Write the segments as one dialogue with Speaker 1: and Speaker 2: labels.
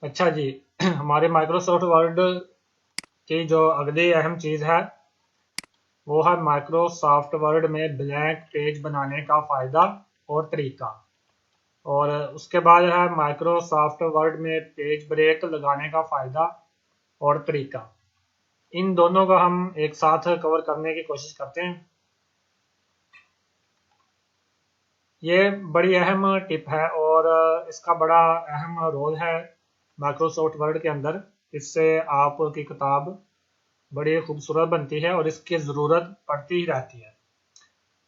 Speaker 1: अच्छा जी। हमारे Microsoft word की जो अगली अहम चीज़ है वो है माइक्रोसॉफ्ट वर्ड में ब्लैंक पेज बनाने का फ़ायदा और तरीका। और उसके बाद है माइक्रोसॉफ्ट वर्ड में पेज ब्रेक लगाने का फ़ायदा और तरीका। इन दोनों को हम एक साथ कवर करने की कोशिश करते हैं। ये बड़ी अहम टिप है और इसका बड़ा अहम रोल है माइक्रोसॉफ्ट वर्ड के अंदर। इससे आपकी किताब बड़ी खूबसूरत बनती है और इसकी ज़रूरत पड़ती ही रहती है।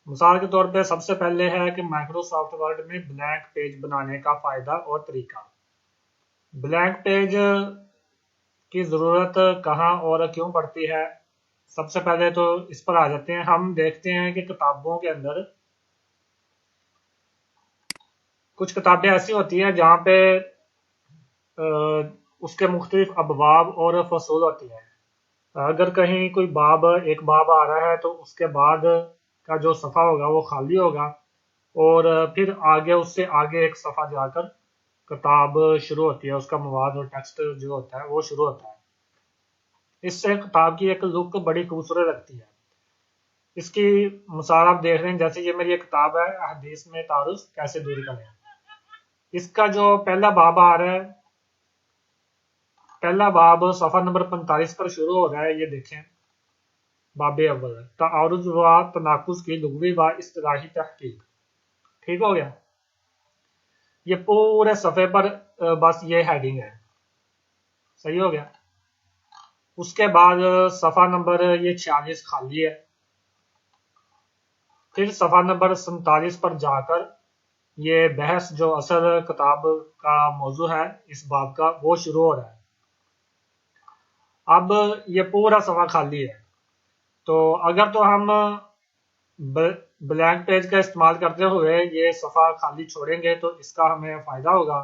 Speaker 1: मिसाल के तौर पे सबसे पहले है कि माइक्रोसॉफ्ट वर्ड में ब्लैंक पेज बनाने का फ़ायदा और तरीका। ब्लैंक पेज की ज़रूरत कहाँ और क्यों पड़ती है? सबसे पहले तो इस पर आ जाते हैं। हम देखते हैं कि किताबों के अंदर कुछ किताबें ऐसी होती हैं जहाँ पे उसके मुख्तलिफ अबवाब और फसूल होती हैं। अगर कहीं कोई बाब एक बाब आ रहा है तो उसके बाद का जो सफ़ा होगा वो खाली होगा और फिर आगे उससे आगे एक सफ़ा जाकर किताब शुरू होती है। उसका मवाद और टेक्स्ट जो होता है वो शुरू होता है। इससे किताब की एक लुक बड़ी खूबसूरत लगती है। इसकी मिसाल आप देख रहे हैं, जैसे ये मेरी एक किताब है हदीस में तारुफ कैसे दूर करें। इसका जो पहला बाब आ रहा है, पहला बाब सफ़ा नंबर 45 पर शुरू हो रहा है। ये देखें, बाब अव्वल तारुज व तनाकुस की लुग़वी व इस्तिलाही तहकीक। ठीक हो गया। ये पूरे सफ़े पर बस ये हेडिंग है। सही हो गया। उसके बाद सफ़ा नंबर ये 46 खाली है। फिर सफ़ा नंबर 47 पर जाकर ये बहस जो असल किताब का मौजू है इस बाब का वो शुरू हो रहा है। अब ये पूरा सफ़ा खाली है। तो अगर तो हम ब्लैंक पेज का इस्तेमाल करते हुए ये सफ़ा खाली छोड़ेंगे तो इसका हमें फ़ायदा होगा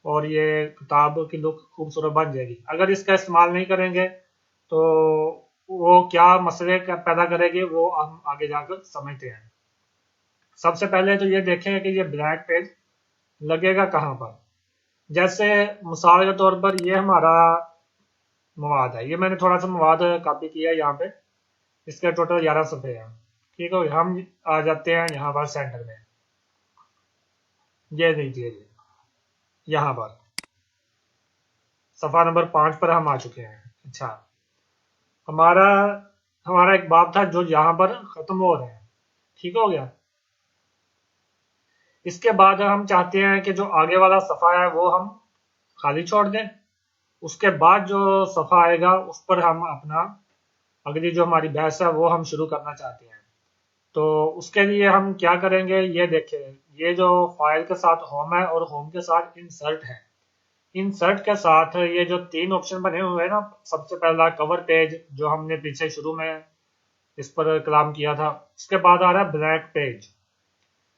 Speaker 1: और ये किताब की लुक खूबसूरत बन जाएगी। अगर इसका इस्तेमाल नहीं करेंगे तो वो क्या मसले पैदा करेगी वो हम आगे जाकर समझते हैं। सबसे पहले तो ये देखें कि ये ब्लैक पेज लगेगा कहाँ पर। जैसे मिसाल के तौर पर ये हमारा मवाद है। ये मैंने थोड़ा सा मवाद कॉपी किया है यहाँ पे। इसके टोटल 11 सफ़े हैं। ठीक है, हम आ जाते हैं यहाँ पर सेंटर में। ये देखिए जी, यहाँ पर सफ़ा नंबर 5 पर हम आ चुके हैं। अच्छा, हमारा हमारा एक बाब था जो यहाँ पर खत्म हो रहा है। ठीक हो गया। इसके बाद हम चाहते हैं कि जो आगे वाला सफ़ा है वो हम खाली छोड़ दें। उसके बाद जो सफ़ा आएगा उस पर हम अपना अगली जो हमारी बहस है वो हम शुरू करना चाहते हैं। तो उसके लिए हम क्या करेंगे, ये देखें। ये जो फाइल के साथ होम है और होम के साथ इंसर्ट है। इंसर्ट के साथ ये जो 3 ऑप्शन बने हुए हैं ना, सबसे पहला कवर पेज जो हमने पीछे शुरू में इस पर कलाम किया था। उसके बाद आ रहा है ब्लैंक पेज।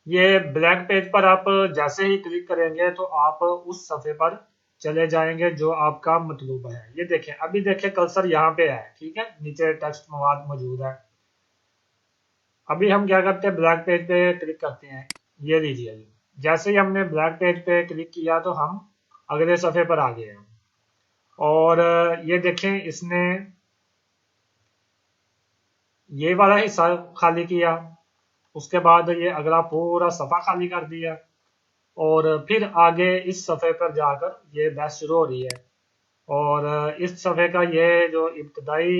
Speaker 1: ये ब्लैंक पेज पर आप जैसे ही क्लिक करेंगे तो आप उस सफ़े पर चले जाएंगे जो आपका मतलूब है। ये देखें, अभी देखें कर्सर यहाँ पे है। ठीक है, नीचे टेक्स्ट मवाद मौजूद है। अभी हम क्या करते हैं, ब्लैक पेज पे क्लिक करते हैं। ये लीजिए जी, जैसे ही हमने ब्लैक पेज पे क्लिक किया तो हम अगले सफ़े पर आ गए हैं। और ये देखें, इसने ये वाला हिस्सा खाली किया। उसके बाद ये अगला पूरा सफ़ा खाली कर दिया और फिर आगे इस सफ़े पर जाकर ये बहस शुरू हो रही है। और इस सफ़े का ये जो इब्तदाई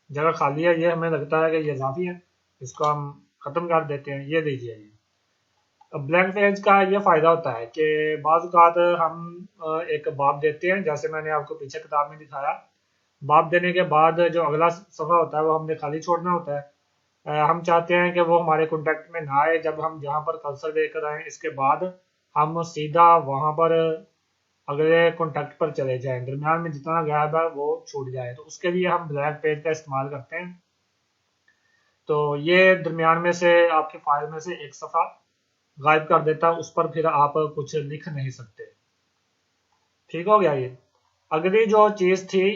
Speaker 1: जगह खाली है ये हमें लगता है कि ये इजाफी है। इसको हम ख़त्म कर देते हैं। ये देखिए जी, ब्लैंक पेज का ये फ़ायदा होता है कि बाज़ औक़ात हम एक बाब देते हैं, जैसे मैंने आपको पीछे किताब में दिखाया। बाब देने के बाद जो अगला सफ़ा होता है वो हमने खाली छोड़ना होता है। हम चाहते हैं कि वो हमारे कॉन्टेक्ट में ना आए। जब हम जहाँ पर कर्सर लेकर आए इसके बाद हम सीधा वहाँ पर अगले कॉन्टेक्ट पर चले जाएं, दरमियान में जितना गैप है वो छूट जाए। तो उसके लिए हम ब्लैक पेज का इस्तेमाल करते हैं। तो ये दरमियान में से आपकी फाइल में से एक सफ़ा गायब कर देता है, उस पर फिर आप कुछ लिख नहीं सकते। ठीक हो गया। ये अगली जो चीज़ थी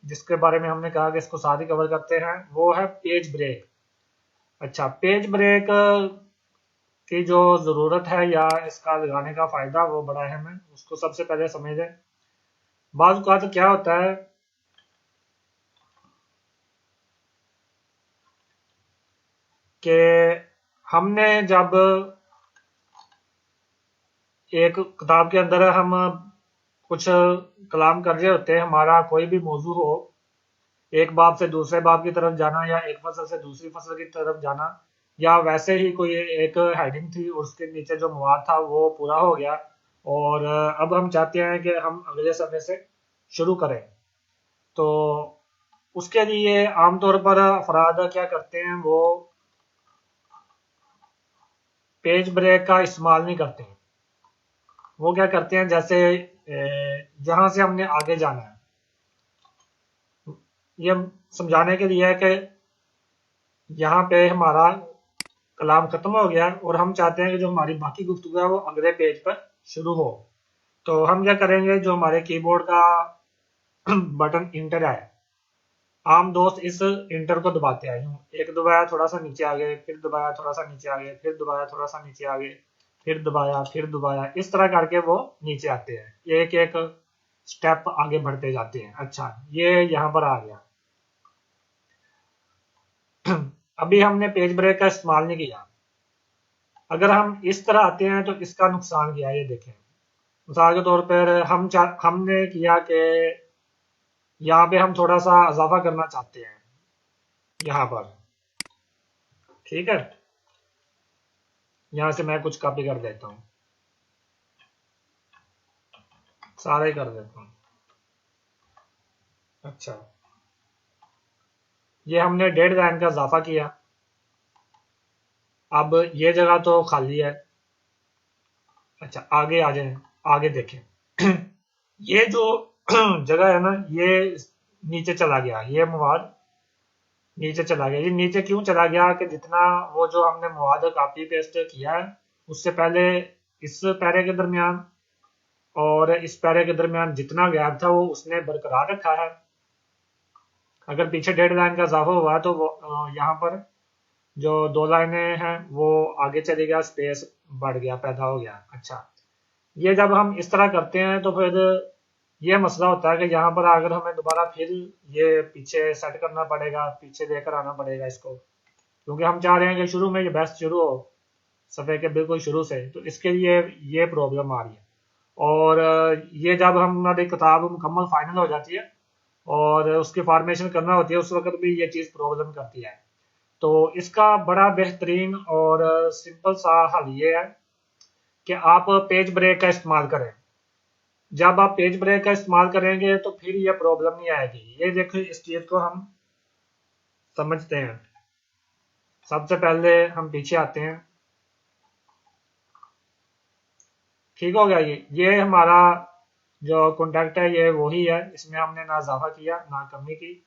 Speaker 1: जिसके बारे में हमने कहा कि इसको साथ ही कवर करते हैं वो है पेज ब्रेक। अच्छा, पेज ब्रेक की जो ज़रूरत है या इसका लगाने का फ़ायदा वो बड़ा अहम है। उसको सबसे पहले समझें। बाज़ औक़ात क्या होता है कि हमने जब एक किताब के अंदर हम कुछ कलाम कर रहे होते हैं, हमारा कोई भी मौजू हो, एक बाब से दूसरे बाब की तरफ जाना या एक फसल से दूसरी फसल की तरफ जाना, या वैसे ही कोई एक हेडिंग थी और उसके नीचे जो मवाद था वो पूरा हो गया और अब हम चाहते हैं कि हम अगले सफ़े से शुरू करें। तो उसके लिए आमतौर पर अफराद क्या करते हैं, वो पेज ब्रेक का इस्तेमाल नहीं करते हैं। वो क्या करते हैं, जैसे जहां से हमने आगे जाना है, ये समझाने के लिए है कि यहाँ पे हमारा कलाम खत्म हो गया और हम चाहते हैं कि जो हमारी बाकी गुफ्तगू है वो अगले पेज पर शुरू हो। तो हम क्या करेंगे, जो हमारे कीबोर्ड का बटन इंटर है, आम दोस्त इस इंटर को दबाते हैं, यूं एक दबाया थोड़ा सा नीचे आ गए, फिर दबाया थोड़ा सा नीचे आ गए, फिर दबाया थोड़ा सा नीचे आ गए, फिर दबाया, इस तरह करके वो नीचे आते हैं, एक एक स्टेप आगे बढ़ते जाते हैं। अच्छा, ये यहाँ पर आ गया। अभी हमने पेज ब्रेक का इस्तेमाल नहीं किया। अगर हम इस तरह आते हैं तो इसका नुकसान क्या है, ये देखें। मिसाल के तौर पर हमने किया कि यहाँ पे हम थोड़ा सा इजाफा करना चाहते हैं, यहाँ पर, ठीक है। यहाँ से मैं कुछ कॉपी कर देता हूँ, सारा ही कर देता हूँ। अच्छा, ये हमने 1.5 लाइन का इजाफा किया। अब ये जगह तो खाली है। अच्छा, आगे आ जाए, आगे देखें। ये जो जगह है ना, ये नीचे चला गया, ये मवाद नीचे चला गया। ये नीचे क्यों चला गया कि जितना वो जो हमने मवाद कॉपी पेस्ट किया है, उससे पहले इस पैरे के दरमियान और इस पैरे के दरमियान जितना गैप था वो उसने बरकरार रखा है। अगर पीछे 1.5 लाइन का इजाफा हुआ तो वो यहाँ पर जो 2 लाइनें हैं वो आगे चली गया, स्पेस बढ़ गया, पैदा हो गया। अच्छा, ये जब हम इस तरह करते हैं तो फिर ये मसला होता है कि यहाँ पर अगर हमें दोबारा फिर ये पीछे सेट करना पड़ेगा, पीछे लेकर आना पड़ेगा इसको, क्योंकि हम चाह रहे हैं कि शुरू में ये बेस्ट शुरू हो, सफ़े के बिल्कुल शुरू से। तो इसके लिए ये प्रॉब्लम आ रही है। और ये जब हमारी किताब मुकम्मल फाइनल हो जाती है और उसकी फॉर्मेशन करना होती है, उस वक्त भी ये चीज़ प्रॉब्लम करती है। तो इसका बड़ा बेहतरीन और सिंपल सा हल ये है कि आप पेज ब्रेक का इस्तेमाल करें। जब आप पेज ब्रेक का इस्तेमाल करेंगे तो फिर ये प्रॉब्लम नहीं आएगी। ये देखो, इस चीज़ को हम समझते हैं। सबसे पहले हम पीछे आते हैं, ठीक हो गया। ये हमारा जो कॉन्टैक्ट है ये वही है, इसमें हमने ना इजाफा किया ना कमी की,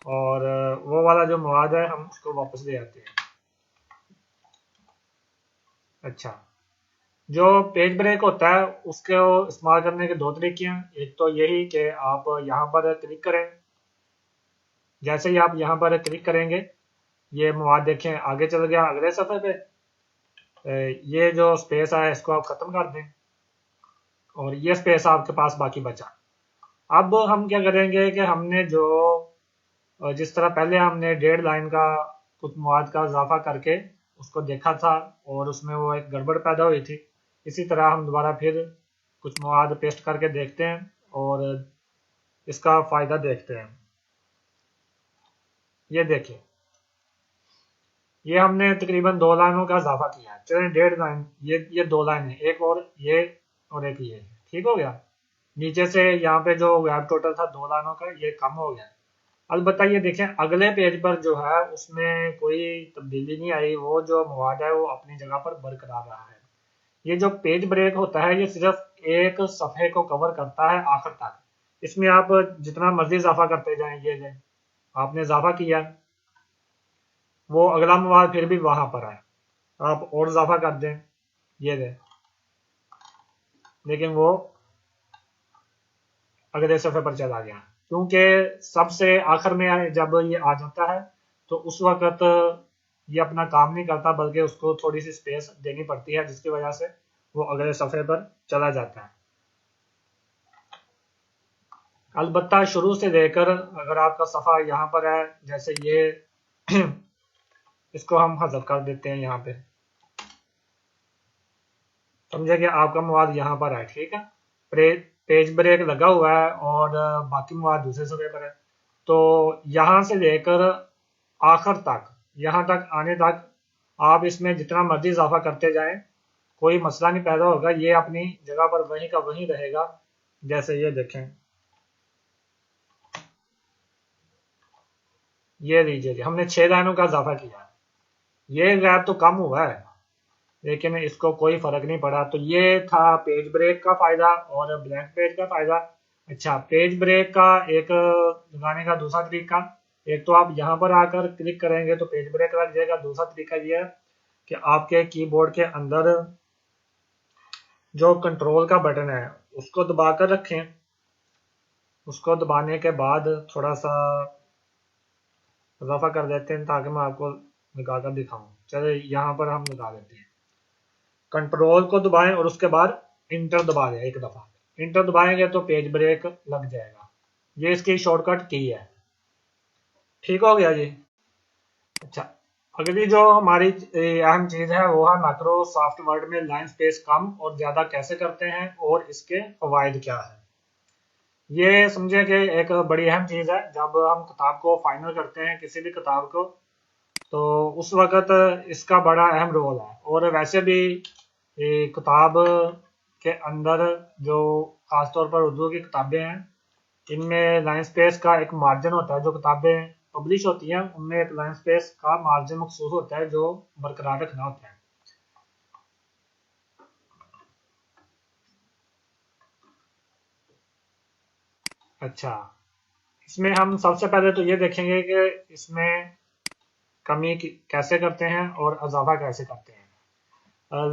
Speaker 1: और वो वाला जो मवाद है हम उसको वापस ले आते हैं। अच्छा, जो पेज ब्रेक होता है उसको इस्तेमाल करने के दो तरीके हैं। एक तो यही कि आप यहाँ पर क्लिक करें, जैसे ही आप यहाँ पर क्लिक करेंगे ये मवाद देखें आगे चल गया अगले सफ़े पे। ये जो स्पेस है इसको आप ख़त्म कर दें और ये स्पेस आपके पास बाकी बचा। अब हम क्या करेंगे कि हमने जो जिस तरह पहले हमने 1.5 लाइन का कुछ मवाद का इजाफा करके उसको देखा था और उसमें वो एक गड़बड़ पैदा हुई थी, इसी तरह हम दोबारा फिर कुछ मवाद पेस्ट करके देखते हैं और इसका फ़ायदा देखते हैं। ये देखिए, ये हमने तकरीबन 2 लाइनों का इजाफा किया है। चलें 1.5 लाइन, ये 2 लाइन है, एक और ये और एक ये, ठीक हो गया। नीचे से यहाँ पे जो वेब टोटल था 2 लाइनों का, ये कम हो गया। अलबत्ता ये देखें अगले पेज पर जो है उसमें कोई तब्दीली नहीं आई, वो जो मवाद है वो अपनी जगह पर बरकरार रहा है। ये जो पेज ब्रेक होता है ये सिर्फ एक सफ़े को कवर करता है आखिर तक। इसमें आप जितना मर्जी इजाफा करते जाएं, ये आपने इजाफा किया, वो अगला मवाद फिर भी वहां पर है, आप और इजाफा कर दें, ये दे, लेकिन वो अगले सफ़े पर चला गया। क्योंकि सबसे आखिर में जब ये आ जाता है तो उस वक्त ये अपना काम नहीं करता, बल्कि उसको थोड़ी सी स्पेस देनी पड़ती है, जिसकी वजह से वो अगले सफ़े पर चला जाता है। अलबत्ता शुरू से लेकर अगर आपका सफ़ा यहाँ पर है, जैसे ये इसको हम हज़फ कर देते हैं यहाँ पे, समझे कि आपका मवाद यहाँ पर है, ठीक है। पेज ब्रेक लगा हुआ है और बाकी मवाद दूसरे सफ़े पर है। तो यहाँ से लेकर आखिर तक, यहाँ तक आने तक आप इसमें जितना मर्जी इजाफा करते जाएं, कोई मसला नहीं पैदा होगा, ये अपनी जगह पर वहीं का वहीं रहेगा। जैसे ये देखें, ये लीजिए जी, हमने 6 लाइनों का इजाफा किया, ये गैप तो कम हुआ है लेकिन इसको कोई फर्क नहीं पड़ा। तो ये था पेज ब्रेक का फायदा और ब्लैंक पेज का फायदा। अच्छा, पेज ब्रेक का एक लगाने का दूसरा तरीका, एक तो आप यहाँ पर आकर क्लिक करेंगे तो पेज ब्रेक लग जाएगा। दूसरा तरीका ये है कि आपके कीबोर्ड के अंदर जो कंट्रोल का बटन है उसको दबा कर रखें। उसको दबाने के बाद थोड़ा सा इजाफा कर देते हैं ताकि मैं आपको लगा कर दिखाऊं। चलिए यहाँ पर हम लगा देते हैं, कंट्रोल को दबाएं और उसके बाद इंटर दबा दें। एक दफा इंटर दबाएंगे तो पेज ब्रेक लग जाएगा। ये इसकी शॉर्टकट की है। ठीक हो गया जी। अच्छा, अगली जो हमारी अहम चीज है वो है माइक्रोसॉफ्ट वर्ड में लाइन स्पेस कम और ज्यादा कैसे करते हैं और इसके फवायद क्या है। ये समझे कि एक बड़ी अहम चीज है। जब हम किताब को फाइनल करते हैं, किसी भी किताब को, तो उस वक्त इसका बड़ा अहम रोल है। और वैसे भी किताब के अंदर जो खासतौर पर उर्दू की किताबें हैं, इनमें लाइन स्पेस का एक मार्जिन होता है। जो किताबें पब्लिश होती हैं उनमें एक लाइन स्पेस का मार्जिन मखसूस होता है जो बरकरार रखना होता है। अच्छा, इसमें हम सबसे पहले तो ये देखेंगे कि इसमें कमी कैसे करते हैं और इजाफा कैसे करते हैं।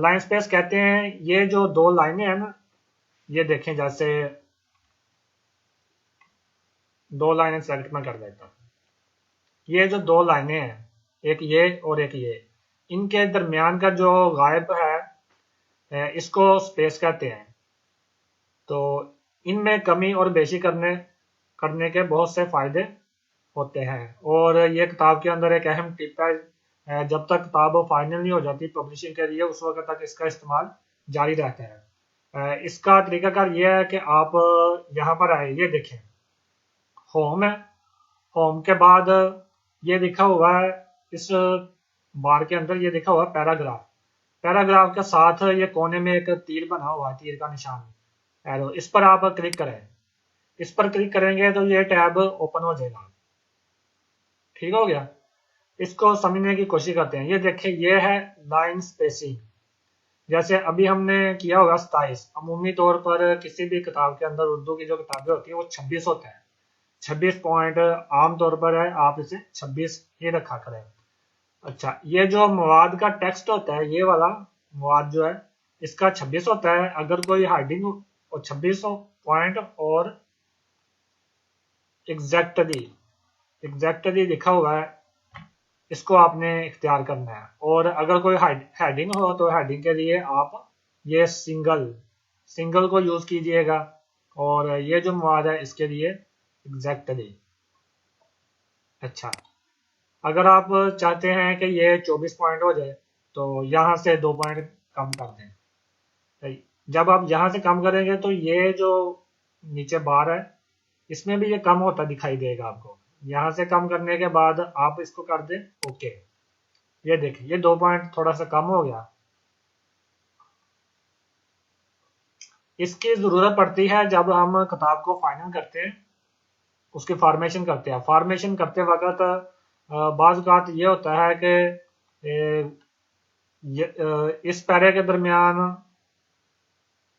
Speaker 1: लाइन स्पेस कहते हैं ये जो दो लाइनें हैं ना, ये देखें, जैसे दो लाइनें सेलेक्ट में कर देता हूँ। ये जो दो लाइनें हैं, एक ये और एक ये, इनके दरमियान का जो गायब है इसको स्पेस कहते हैं। तो इनमें कमी और बेशी करने करने के बहुत से फायदे होते हैं। और ये किताब के अंदर एक अहम टिप है, जब तक किताब फाइनल नहीं हो जाती पब्लिशिंग के लिए, उस वक्त तक इसका इस्तेमाल जारी रहता है। इसका तरीकाकार ये है कि आप यहाँ पर आए, ये देखें, होम है, होम के बाद ये लिखा हुआ है, इस बार के अंदर ये लिखा हुआ है पैराग्राफ। पैराग्राफ के साथ ये कोने में एक तीर बना हुआ है, तीर का निशान, एरो, इस पर आप क्लिक करें। इस पर क्लिक करेंगे तो ये टैब ओपन हो जाएगा। ठीक हो गया। इसको समझने की कोशिश करते हैं। ये देखिए, ये है लाइन स्पेसिंग। जैसे अभी हमने किया होगा 27। अमूमी तौर पर किसी भी किताब के अंदर, उर्दू की जो किताबें होती है वो 26 होता है। 26 पॉइंट आम तौर पर है, आप इसे 26 ही रखा करें। अच्छा, ये जो मवाद का टेक्स्ट होता है, ये वाला मवाद जो है इसका 26 होता है। अगर कोई हेडिंग और 26 पॉइंट और एग्जैक्टली एग्जैक्टली लिखा हुआ है, इसको आपने इख्तियार करना है। और अगर कोई हेडिंग हो तो हेडिंग के लिए आप ये सिंगल सिंगल को यूज कीजिएगा। और ये जो मवाद है इसके लिए एग्जैक्टली। अच्छा, अगर आप चाहते हैं कि ये 24 पॉइंट हो जाए तो यहाँ से 2 पॉइंट कम कर दें। जब आप यहाँ से कम करेंगे तो ये जो नीचे बार है इसमें भी ये कम होता दिखाई देगा आपको। यहाँ से कम करने के बाद आप इसको कर दें ओके। ये देखिए, ये 2 पॉइंट थोड़ा सा कम हो गया। इसकी जरूरत पड़ती है जब हम किताब को फाइनल करते हैं, उसकी फॉर्मेशन करते हैं। फॉर्मेशन करते वक्त बाज़ औक़ात ये होता है कि इस पैरे के दरमियान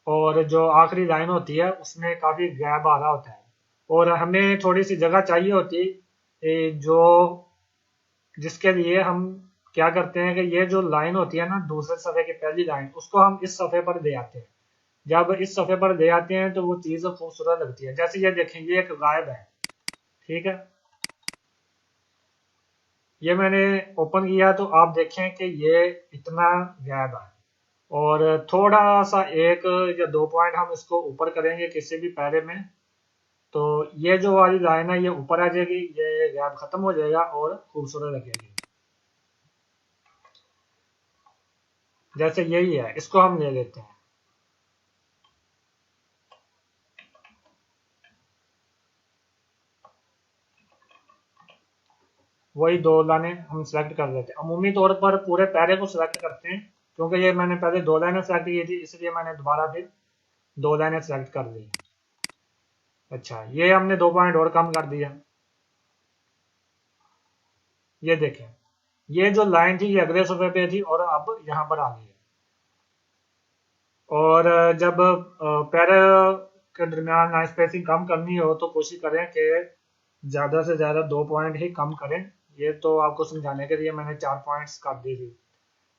Speaker 1: और जो आखिरी लाइन होती है उसमें काफ़ी गैप आ रहा होता है और हमें थोड़ी सी जगह चाहिए होती, जो जिसके लिए हम क्या करते हैं कि ये जो लाइन होती है ना, दूसरे सफ़े की पहली लाइन, उसको हम इस सफ़े पर ले आते हैं। जब इस सफ़े पर ले आते हैं तो वो चीज़ खूबसूरत लगती है। जैसे ये देखें, ये एक गायब है, ठीक है। ये मैंने ओपन किया तो आप देखें कि ये इतना गैप है। और थोड़ा सा 1 या 2 पॉइंट हम इसको ऊपर करेंगे किसी भी पैरे में, तो ये जो वाली लाइन है ये ऊपर आ जाएगी, ये गैप खत्म हो जाएगा और खूबसूरत लगेगी। जैसे यही है, इसको हम ले लेते हैं। वही दो लाइनें हम सेलेक्ट कर लेते हैं। अमूमी तौर पर पूरे पैरे को सिलेक्ट करते हैं, क्योंकि ये मैंने पहले दो लाइनें सेलेक्ट की थी, इसलिए मैंने दोबारा फिर दो लाइनें सेलेक्ट कर ली। अच्छा, ये हमने 2 पॉइंट और कम कर दिया। ये देखें, ये जो लाइन थी ये अगले सफ़े पे थी और अब यहाँ पर आ गई है। और जब पैरा के दरमियान लाइन स्पेसिंग कम करनी हो तो कोशिश करें कि ज़्यादा से ज़्यादा 2 पॉइंट ही कम करें। ये तो आपको समझाने के लिए मैंने 4 पॉइंट्स कर दी थी।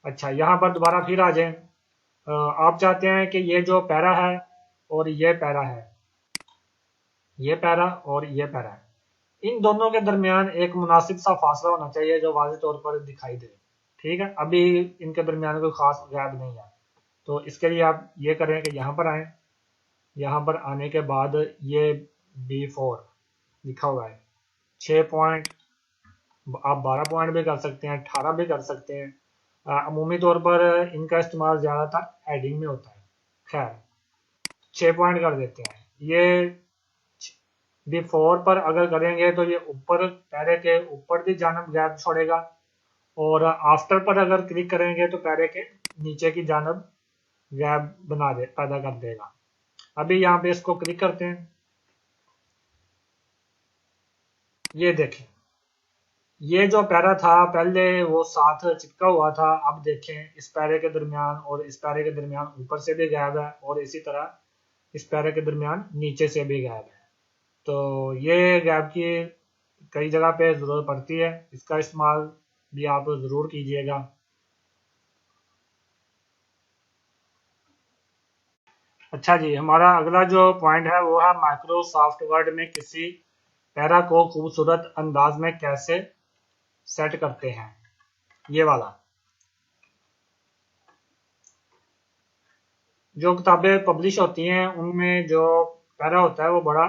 Speaker 1: अच्छा, यहाँ पर दोबारा फिर आ जाएं। आप चाहते हैं कि ये जो पैरा है और ये पैरा है, ये पैरा और ये पैरा है, इन दोनों के दरमियान एक मुनासिब सा फासला होना चाहिए जो वाज़ेह तौर पर दिखाई दे। ठीक है, अभी इनके दरमियान कोई खास गैप नहीं है। तो इसके लिए आप ये करें कि यहाँ पर आए, यहाँ पर आने के बाद ये B4 लिखा हुआ है, 6 पॉइंट, आप 12 पॉइंट भी कर सकते हैं, 18 भी कर सकते हैं। अमूमी तौर पर इनका इस्तेमाल ज़्यादातर हेडिंग में होता है। खैर, 6 पॉइंट कर देते हैं। ये B4 पर अगर करेंगे तो ये ऊपर पैरे के ऊपर की जानब गैप छोड़ेगा, और आफ्टर पर अगर क्लिक करेंगे तो पैरे के नीचे की जानब गैप पैदा कर देगा। अभी यहाँ पे इसको क्लिक करते हैं, ये देखें, ये जो पैरा था पहले वो साथ चिपका हुआ था, अब देखें इस पैरे के दरमियान और इस पैरे के दरमियान ऊपर से भी गैप है, और इसी तरह इस पैरे के दरमियान नीचे से भी गैप है। तो ये गैप की कई जगह पे ज़रूरत पड़ती है, इसका इस्तेमाल भी आप ज़रूर कीजिएगा। अच्छा जी, हमारा अगला जो पॉइंट है वो है माइक्रोसॉफ्ट वर्ड में किसी पैरा को खूबसूरत अंदाज में कैसे सेट करते हैं। ये वाला जो किताबें पब्लिश होती हैं उनमें जो पैरा होता है वो बड़ा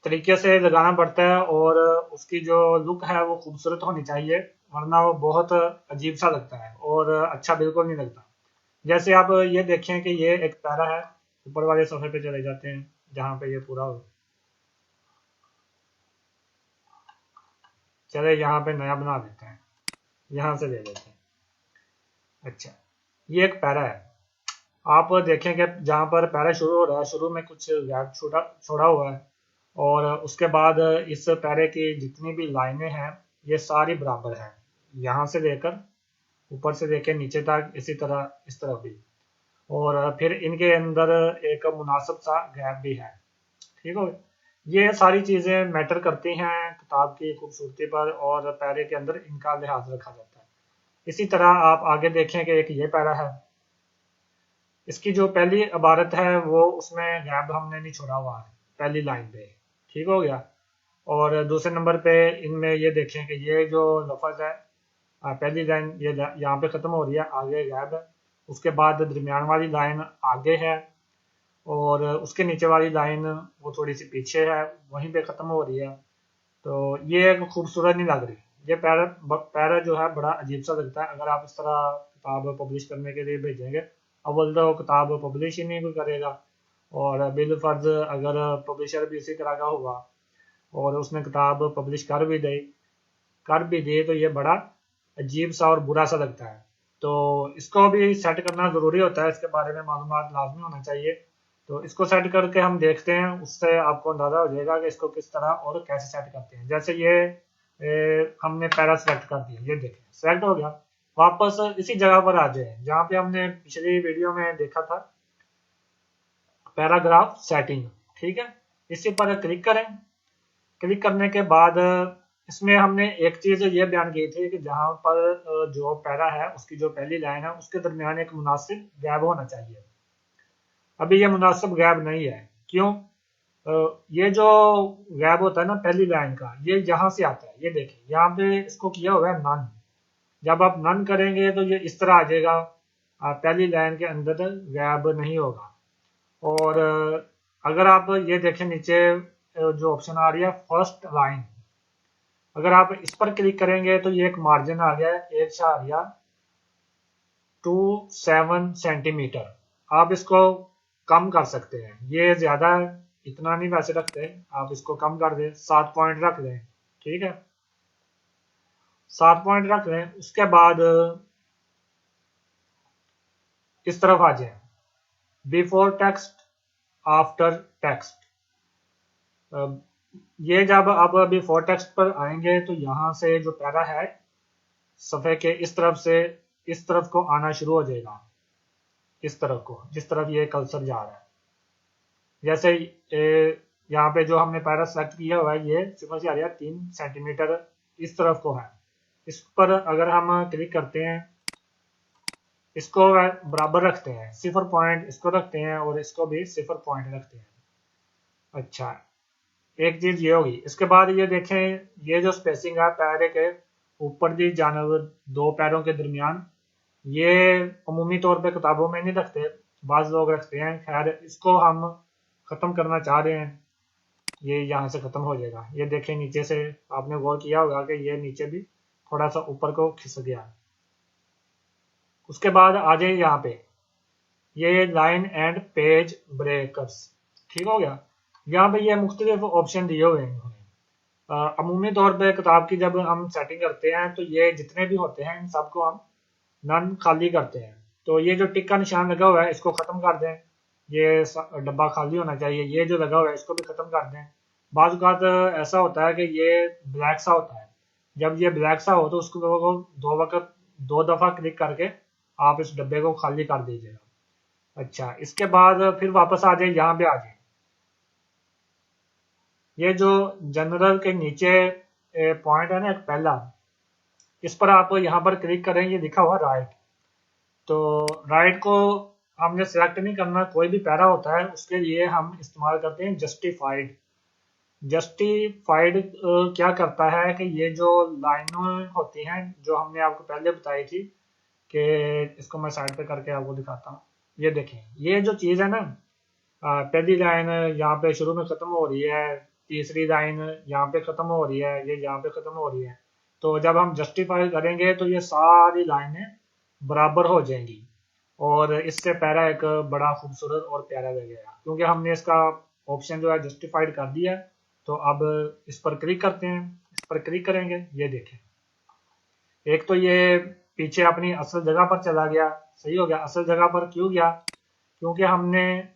Speaker 1: तरीके से लगाना पड़ता है, और उसकी जो लुक है वो खूबसूरत होनी चाहिए, वरना वो बहुत अजीब सा लगता है और अच्छा बिल्कुल नहीं लगता। जैसे आप ये देखें कि ये एक पैरा है, ऊपर वाले सफ़े पे चले जाते हैं जहाँ पे ये पूरा हो, चले यहाँ पे नया बना देते हैं, यहाँ से ले लेते हैं। अच्छा, ये एक पैरा है, आप देखें कि जहाँ पर पैरा शुरू हो रहा है शुरू में कुछ गैप छोड़ा छोड़ा हुआ है, और उसके बाद इस पैरे की जितनी भी लाइनें हैं ये सारी बराबर हैं, यहाँ से लेकर ऊपर से लेकर नीचे तक, इसी तरह इस तरफ भी, और फिर इनके अंदर एक मुनासिब सा गैप भी है। ठीक हो, ये सारी चीज़ें मैटर करती हैं किताब की खूबसूरती पर, और पैरे के अंदर इनका लिहाज रखा जाता है। इसी तरह आप आगे देखें कि एक ये पैरा है, इसकी जो पहली इबारत है वो उसमें गैप हमने नहीं छोड़ा हुआ है पहली लाइन पे। ठीक हो गया, और दूसरे नंबर पे इनमें ये देखें कि ये जो लफ्ज़ है, पहली लाइन ये यहाँ पे ख़त्म हो रही है, आगे गैप है, उसके बाद दरमियान वाली लाइन आगे है, और उसके नीचे वाली लाइन वो थोड़ी सी पीछे है, वहीं पे ख़त्म हो रही है। तो ये खूबसूरत नहीं लग रही, ये पैरा पैरा जो है बड़ा अजीब सा लगता है। अगर आप इस तरह किताब पब्लिश करने के लिए भेजेंगे, अव्वल तो किताब पब्लिश ही नहीं कोई करेगा, और बिलफर्ज अगर पब्लिशर भी इसी तरह का होगा और उसने किताब पब्लिश कर भी दे तो ये बड़ा अजीब सा और बुरा सा लगता है। तो इसको भी सेट करना ज़रूरी होता है, इसके बारे में मालूमात लाजमी होना चाहिए। तो इसको सेट करके हम देखते हैं, उससे आपको अंदाज़ा हो जाएगा कि इसको किस तरह और कैसे सेट करते हैं। जैसे ये हमने पैरा सेलेक्ट कर दिया, ये देखें सेलेक्ट हो गया। वापस इसी जगह पर आ जाए जहाँ पे हमने पिछली वीडियो में देखा था, पैराग्राफ सेटिंग। ठीक है, इसी पर क्लिक करें। क्लिक करने के बाद इसमें हमने एक चीज़ ये बयान की थी कि जहाँ पर जो पैरा है उसकी जो पहली लाइन है उसके दरमियान एक मुनासिब गैप होना चाहिए। अभी ये मुनासिब गैप नहीं है, क्यों? ये जो गैप होता है ना पहली लाइन का, ये यहाँ से आता है, ये देखिए यहाँ पे इसको किया हुआ है नन। जब आप नन करेंगे तो ये इस तरह आ जाएगा, पहली लाइन के अंदर गैप नहीं होगा। और अगर आप ये देखें नीचे जो ऑप्शन आ रही है फर्स्ट लाइन, अगर आप इस पर क्लिक करेंगे तो ये एक मार्जिन आ गया है 1.27 सेंटीमीटर। आप इसको कम कर सकते हैं, ये ज्यादा इतना नहीं वैसे रखते, आप इसको कम कर दें, 7 पॉइंट रख दें, ठीक है, 7 पॉइंट रख दें। उसके बाद इस तरफ आ जाए, बिफोर टेक्स्ट आफ्टर टेक्स्ट। ये जब आप बिफोर टेक्स्ट पर आएंगे तो यहाँ से जो पैरा है सफ़े के इस तरफ से इस तरफ को आना शुरू हो जाएगा, इस तरफ को, जिस तरफ ये कर्सर जा रहा है। जैसे यहाँ पे जो हमने पैरा सेलेक्ट किया हुआ है ये सिर्फ से आ रहा है 3 सेंटीमीटर इस तरफ को है। इस पर अगर हम क्लिक करते हैं, इसको बराबर रखते हैं, 0 पॉइंट इसको रखते हैं और इसको भी 0 पॉइंट रखते हैं। अच्छा, एक चीज ये होगी। इसके बाद ये देखें, ये जो स्पेसिंग है पैर के ऊपर की जानब दो पैरों के दरमियान, ये अमूमी तौर पे किताबों में नहीं रखते, बाज लोग रखते हैं। खैर, इसको हम खत्म करना चाह रहे हैं, ये यहाँ से खत्म हो जाएगा। ये देखें नीचे से, आपने गौर किया होगा कि ये नीचे भी थोड़ा सा ऊपर को खिसक गया। उसके बाद आ जाए यहाँ पे, ये लाइन एंड पेज ब्रेकर्स, ठीक हो गया। यहाँ पे ये मुख्तलिफ ऑप्शन दिए हुए हैं इन्होंने। अमूमी तौर पे किताब की जब हम सेटिंग करते हैं तो ये जितने भी होते हैं इन सबको हम नन खाली करते हैं। तो ये जो टिक का निशान लगा हुआ है इसको खत्म कर दें, ये डब्बा खाली होना चाहिए। ये जो लगा हुआ है इसको भी खत्म कर दें। बाज़ औक़ात ऐसा होता है कि ये ब्लैक सा होता है, जब ये ब्लैक सा हो तो उसको दो दफ़ा क्लिक करके आप इस डब्बे को खाली कर दीजिएगा। अच्छा, इसके बाद फिर वापस आ जाए, यहाँ पे आ जाए, ये जो जनरल के नीचे पॉइंट है ना एक पहला, इस पर आप यहाँ पर क्लिक करें, ये लिखा हुआ राइट। तो राइट को हमने सेलेक्ट नहीं करना, कोई भी पैरा होता है उसके लिए हम इस्तेमाल करते हैं जस्टिफाइड। जस्टिफाइड क्या करता है कि ये जो लाइनें होती हैं जो हमने आपको पहले बताई थी, कि इसको मैं साइड पे करके आपको दिखाता हूँ। ये देखें, ये जो चीज़ है ना, पहली लाइन यहाँ पे शुरू में ख़त्म हो रही है, तीसरी लाइन यहाँ पे ख़त्म हो रही है, ये यहाँ पे ख़त्म हो रही है। तो जब हम जस्टिफाई करेंगे तो ये सारी लाइनें बराबर हो जाएंगी और इससे पैरा एक बड़ा खूबसूरत और प्यारा लगेगा, क्योंकि हमने इसका ऑप्शन जो है जस्टिफाइड कर दिया। तो अब इस पर क्लिक करते हैं, इस पर क्लिक करेंगे, ये देखें, एक तो ये पीछे अपनी असल जगह पर चला गया, सही हो गया। असल जगह पर क्यों गया? क्योंकि हमने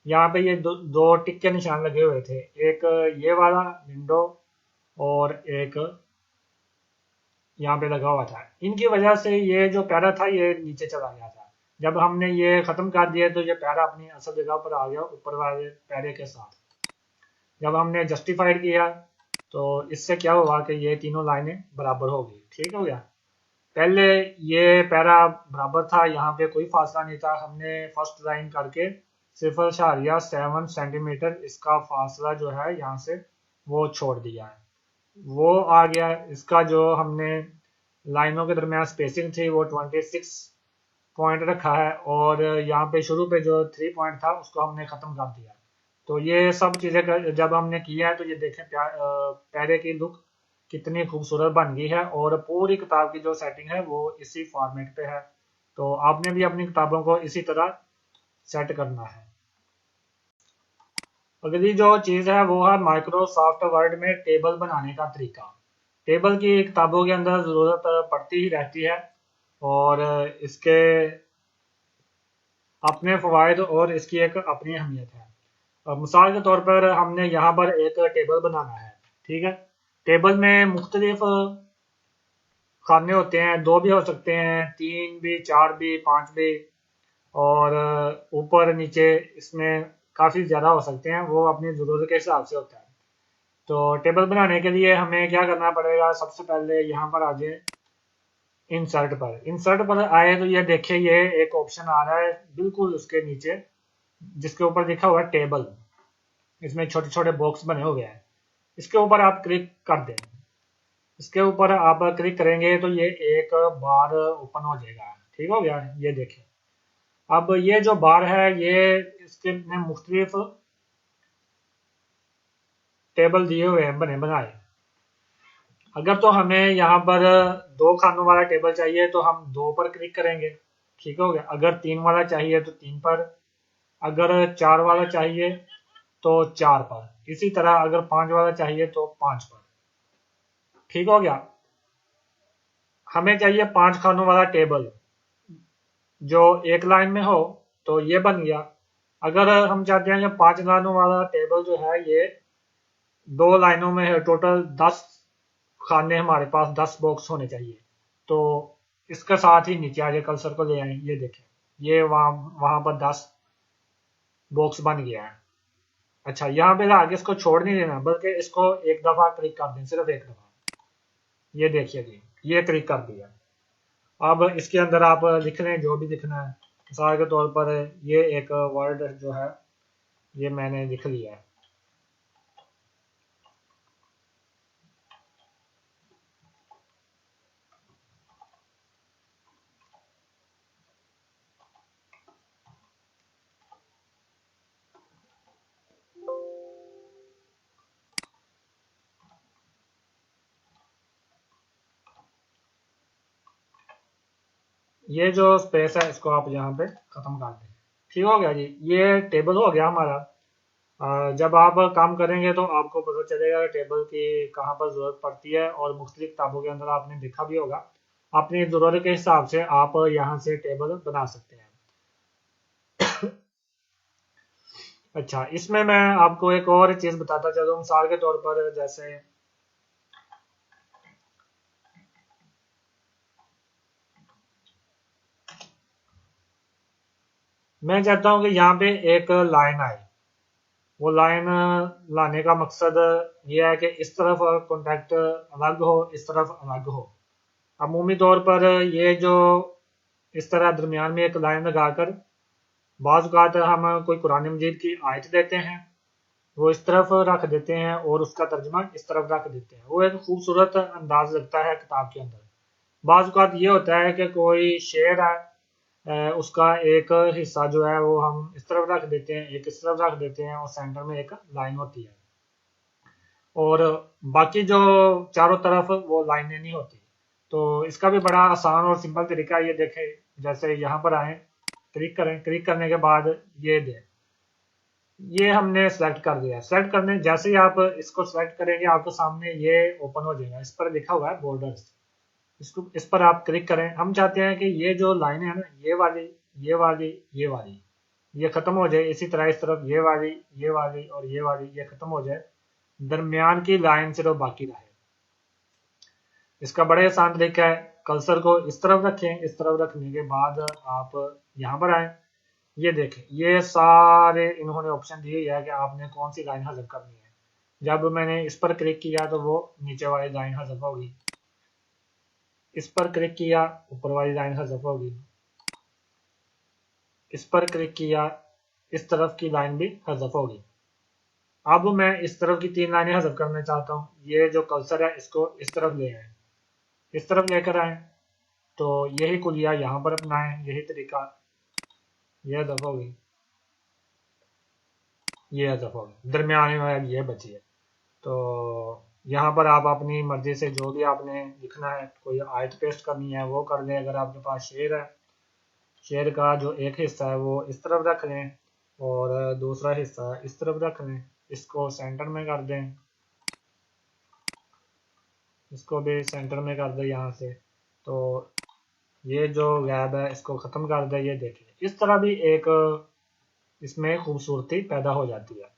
Speaker 1: यहाँ पे ये दो टिक के निशान लगे हुए थे, एक ये वाला विंडो और एक यहाँ पे लगा हुआ था। इनकी वजह से ये जो पैरा था ये नीचे चला गया था। जब हमने ये खत्म कर दिया तो ये पैरा अपनी असल जगह पर आ गया ऊपर वाले पैरे के साथ। जब हमने जस्टिफाइड किया तो इससे क्या हुआ कि ये तीनों लाइनें बराबर हो गई, ठीक हो गया। पहले ये पैरा बराबर था, यहाँ पे कोई फासला नहीं था, हमने फर्स्ट लाइन करके 0.7 सेंटीमीटर इसका फासला जो है यहाँ से वो छोड़ दिया है, वो आ गया। इसका जो हमने लाइनों के दरमियान स्पेसिंग थी वो 26 पॉइंट रखा है, और यहाँ पे शुरू पे जो 3 पॉइंट था उसको हमने ख़त्म कर दिया। तो ये सब चीज़ें जब हमने किया है तो ये देखें पैरे की लुक कितनी खूबसूरत बन गई है, और पूरी किताब की जो सेटिंग है वो इसी फॉर्मेट पे है। तो आपने भी अपनी किताबों को इसी तरह सेट करना है। अगली जो चीज़ है वो है माइक्रोसॉफ्ट वर्ड में टेबल बनाने का तरीका। टेबल की किताबों के अंदर ज़रूरत पड़ती ही रहती है, और इसके अपने फ़वाइद और इसकी एक अपनी अहमियत है। मिसाल के तौर पर हमने यहाँ पर एक टेबल बनाना है, ठीक है। टेबल में मुख्तलिफ खाने होते हैं, 2 भी हो सकते हैं, 3 भी, 4 भी, 5 भी, और ऊपर नीचे इसमें काफ़ी ज़्यादा हो सकते हैं, वो अपनी ज़रूरत के हिसाब से होता है। तो टेबल बनाने के लिए हमें क्या करना पड़ेगा? सबसे पहले यहाँ पर आ जाए इंसर्ट पर। इंसर्ट पर आए तो ये देखिए, ये एक ऑप्शन आ रहा है बिल्कुल उसके नीचे जिसके ऊपर लिखा हुआ है टेबल। इसमें छोटे छोटे बॉक्स बने हुए हैं, इसके ऊपर आप क्लिक कर दें। इसके ऊपर आप क्लिक करेंगे तो ये एक बार ओपन हो जाएगा, ठीक हो गया। ये देखें, अब ये जो बार है ये इसके में मुख्तलिफ टेबल दिए हुए हैं बने बनाए। अगर तो हमें यहाँ पर 2 खानों वाला टेबल चाहिए तो हम 2 पर क्लिक करेंगे, ठीक हो गया। अगर 3 वाला चाहिए तो 3 पर, अगर 4 वाला चाहिए तो 4 पर, इसी तरह अगर 5 वाला चाहिए तो 5 पर, ठीक हो गया। हमें चाहिए 5 खानों वाला टेबल जो एक लाइन में हो, तो ये बन गया। अगर हम चाहते हैं कि 5 लाइनों वाला टेबल जो है ये 2 लाइनों में है, टोटल 10 खाने, हमारे पास 10 बॉक्स होने चाहिए, तो इसके साथ ही नीचे आगे कर्सर को ले आए, ये देखें, ये वहां वहां पर 10 बॉक्स बन गया है। अच्छा, यहाँ पे आगे इसको छोड़ नहीं देना, बल्कि इसको एक दफा क्लिक कर दें, सिर्फ एक दफा। ये देखिए जी, ये क्लिक कर दिया। अब इसके अंदर आप लिख लें जो भी लिखना है। मिसाल के तौर पर ये एक वर्ड जो है ये मैंने लिख लिया है। ये जो स्पेस है इसको आप यहाँ पे खत्म कर दें, ठीक हो गया जी। ये टेबल हो गया हमारा। जब आप काम करेंगे तो आपको पता चलेगा कि टेबल की कहाँ पर जरूरत पड़ती है, और मुख्तलिफ किताबों के अंदर आपने देखा भी होगा। अपनी जरूरत के हिसाब से आप यहाँ से टेबल बना सकते हैं। अच्छा, इसमें मैं आपको एक और चीज बताता चलूँ। मिसाल के तौर पर जैसे मैं चाहता हूँ कि यहाँ पे एक लाइन आए, वो लाइन लाने का मकसद ये है कि इस तरफ कॉन्टेक्ट अलग हो, इस तरफ अलग हो। अमूमी तौर पर ये जो इस तरह दरमियान में एक लाइन लगाकर, बाज़ औक़ात हम कोई कुरान मजीद की आयत देते हैं, वो इस तरफ रख देते हैं और उसका तर्जमा इस तरफ रख देते हैं, वो एक खूबसूरत अंदाज लगता है किताब के अंदर। बाज़ औक़ात ये होता है कि कोई शेर है, उसका एक हिस्सा जो है वो हम इस तरफ रख देते हैं, एक इस तरफ रख देते हैं, और सेंटर में एक लाइन होती है, और बाकी जो चारों तरफ वो लाइनें नहीं होती। तो इसका भी बड़ा आसान और सिंपल तरीका है। ये देखें, जैसे यहाँ पर आए, क्लिक करें, क्लिक करने के बाद ये दें, ये हमने सेलेक्ट कर दिया। सेलेक्ट करने जैसे ही आप इसको सेलेक्ट करेंगे आपके सामने ये ओपन हो जाएगा, इस पर लिखा हुआ है बॉर्डर्स। इसको इस पर आप क्लिक करें। हम चाहते हैं कि ये जो लाइन है ना, ये वाली, ये वाली, ये वाली, ये खत्म हो जाए। इसी तरह इस तरफ ये वाली, ये वाली और ये वाली, ये खत्म हो जाए, दरमियान की लाइन सिर्फ बाकी रहे। इसका बड़े आसान तरीका है। कर्सर को इस तरफ रखें, इस तरफ रखने के बाद आप यहाँ पर आए, ये देखें, ये सारे इन्होंने ऑप्शन दिए है कि आपने कौन सी लाइन हज़फ करनी है। जब मैंने इस पर क्लिक किया तो वो नीचे वाली लाइन हज़फ होगी, इस पर क्लिक किया ऊपर वाली लाइन हज़फ होगी, इस पर क्लिक किया इस तरफ की लाइन भी हज़फ होगी। अब मैं इस तरफ की 3 लाइनें हज़फ करना चाहता हूँ। ये जो कर्सर है इसको इस तरफ ले आए, इस तरफ लेकर आए, तो यही कुलिया यहाँ पर अपनाएं, यही तरीका। यह हज़फ होगी, ये हज़फ होगी, दरमियान में ये बची है। तो यहाँ पर आप अपनी मर्जी से जो भी आपने लिखना है, कोई आयत पेस्ट करनी है वो कर लें। अगर आपके पास शेर है, शेर का जो एक हिस्सा है वो इस तरफ रख लें, और दूसरा हिस्सा इस तरफ रख लें। इसको सेंटर में कर दें, इसको भी सेंटर में कर दें यहाँ से, तो ये जो गैप है इसको ख़त्म कर दें। ये देखिए, इस तरह भी एक इसमें खूबसूरती पैदा हो जाती है।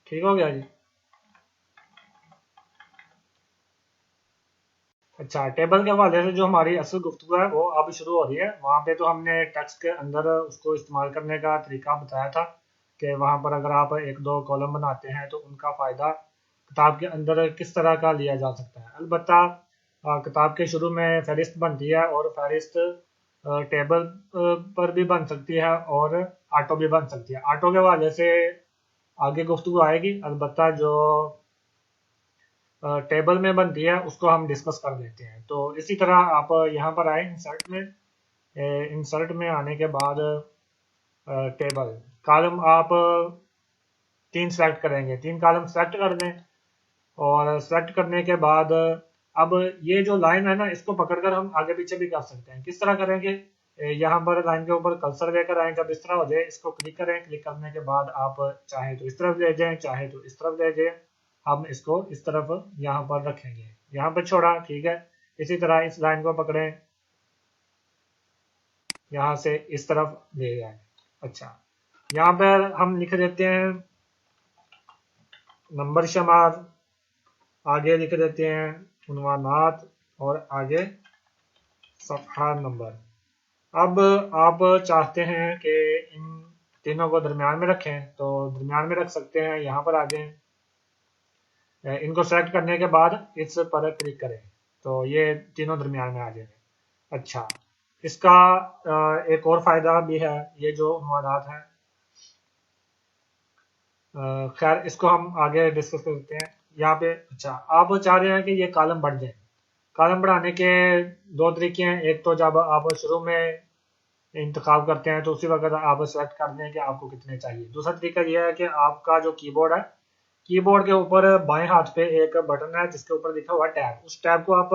Speaker 1: ठीक हो गया जी। अच्छा, टेबल के हवाले से जो हमारी असल गुफ्तगू है वो अब शुरू हो रही है। वहाँ पे तो हमने टेक्स्ट के अंदर उसको इस्तेमाल करने का तरीका बताया था कि वहाँ पर अगर आप एक दो कॉलम बनाते हैं तो उनका फ़ायदा किताब के अंदर किस तरह का लिया जा सकता है। अलबत्ता किताब के शुरू में फहरिस्त बनती है, और फहरिस्त टेबल पर भी बन सकती है और आटो भी बन सकती है। आटो के हवाले से आगे गुफ्तगू आएगी, अलबत्ता जो टेबल में बनती है उसको हम डिस्कस कर लेते हैं। तो इसी तरह आप यहाँ पर आए इंसर्ट में। इंसर्ट में आने के बाद टेबल कॉलम आप 3 सेलेक्ट करेंगे, 3 कॉलम सेलेक्ट कर दें और सेलेक्ट करने के बाद अब ये जो लाइन है ना इसको पकड़कर हम आगे पीछे भी कर सकते हैं। किस तरह करेंगे, यहाँ पर लाइन के ऊपर कर्सर लेकर आए, जब इस तरह हो जाए इसको क्लिक करें, क्लिक करने के बाद आप चाहे तो इस तरफ ले जाएं चाहे तो इस तरफ ले जाएं। हम इसको इस तरफ यहाँ पर रखेंगे, यहाँ पर छोड़ा, ठीक है। इसी तरह इस लाइन को पकड़ें, यहाँ से इस तरफ ले जाए। अच्छा, यहाँ पर हम लिख देते हैं नंबर शुमार, आगे लिख देते हैं उन्वानात और आगे सफ़ा नंबर। अब आप चाहते हैं कि इन तीनों को दरमियान में रखें तो दरमियान में रख सकते हैं। यहाँ पर आ जाएं, इनको सेलेक्ट करने के बाद इस पर क्लिक करें तो ये तीनों दरमियान में आ जाएंगे। अच्छा, इसका एक और फायदा भी है, ये जो उन्वानात हैं, खैर इसको हम आगे डिस्कस करते हैं यहाँ पे। अच्छा, आप चाह रहे हैं कि ये कॉलम बढ़ जाए। कॉलम बढ़ाने के 2 तरीके हैं। एक तो जब आप शुरू में इंतखाब करते हैं तो उसी वक्त आप सेलेक्ट कर दें कि आपको कितने चाहिए। दूसरा तरीका यह है कि आपका जो कीबोर्ड है, कीबोर्ड के ऊपर बाएं हाथ पे एक बटन है जिसके ऊपर लिखा हुआ है टैब। उस टैब को आप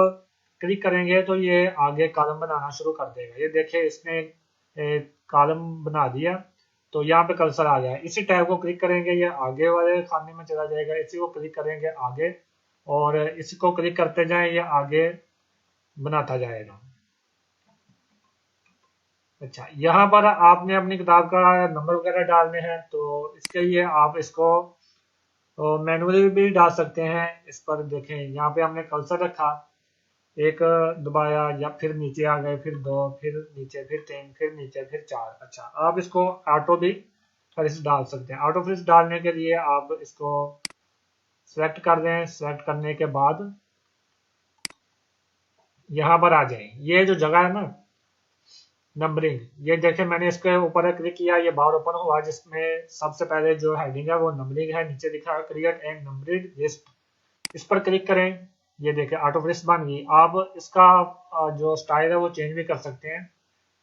Speaker 1: क्लिक करेंगे तो ये आगे कॉलम बनाना शुरू कर देगा। ये देखिए इसने कॉलम बना दिया, तो यहाँ पे कर्सर आ गया। इसी टैब को क्लिक करेंगे ये आगे वाले खाने में चला जाएगा, इसी को क्लिक करेंगे आगे, और इसको क्लिक करते जाएं ये आगे बनाता जाएगा। अच्छा, यहाँ पर आपने अपनी किताब का नंबर वगैरह डालने हैं तो इसके लिए आप इसको मैनुअली भी डाल सकते हैं। इस पर देखें, यहाँ पे हमने कर्सर रखा, एक दबाया या फिर नीचे आ गए, फिर 2, फिर नीचे, फिर 3, फिर नीचे, फिर 4। अच्छा, आप इसको ऑटो भी फ्रिज डाल सकते हैं। ऑटो फ्रिज डालने के लिए आप इसको सेलेक्ट कर दें, सेलेक्ट करने के बाद यहाँ पर आ जाए। ये जो जगह है ना नंबरिंग, ये देखें मैंने इसके ऊपर क्लिक किया, ये बार ओपन हुआ जिसमें सबसे पहले जो हेडिंग है वो नंबरिंग है, नीचे लिखा है क्रिएट एंड नंबरिंग लिस्ट। इस पर क्लिक करें, ये देखें ऑटो लिस्ट बन गई। आप इसका जो स्टाइल है वो चेंज भी कर सकते हैं।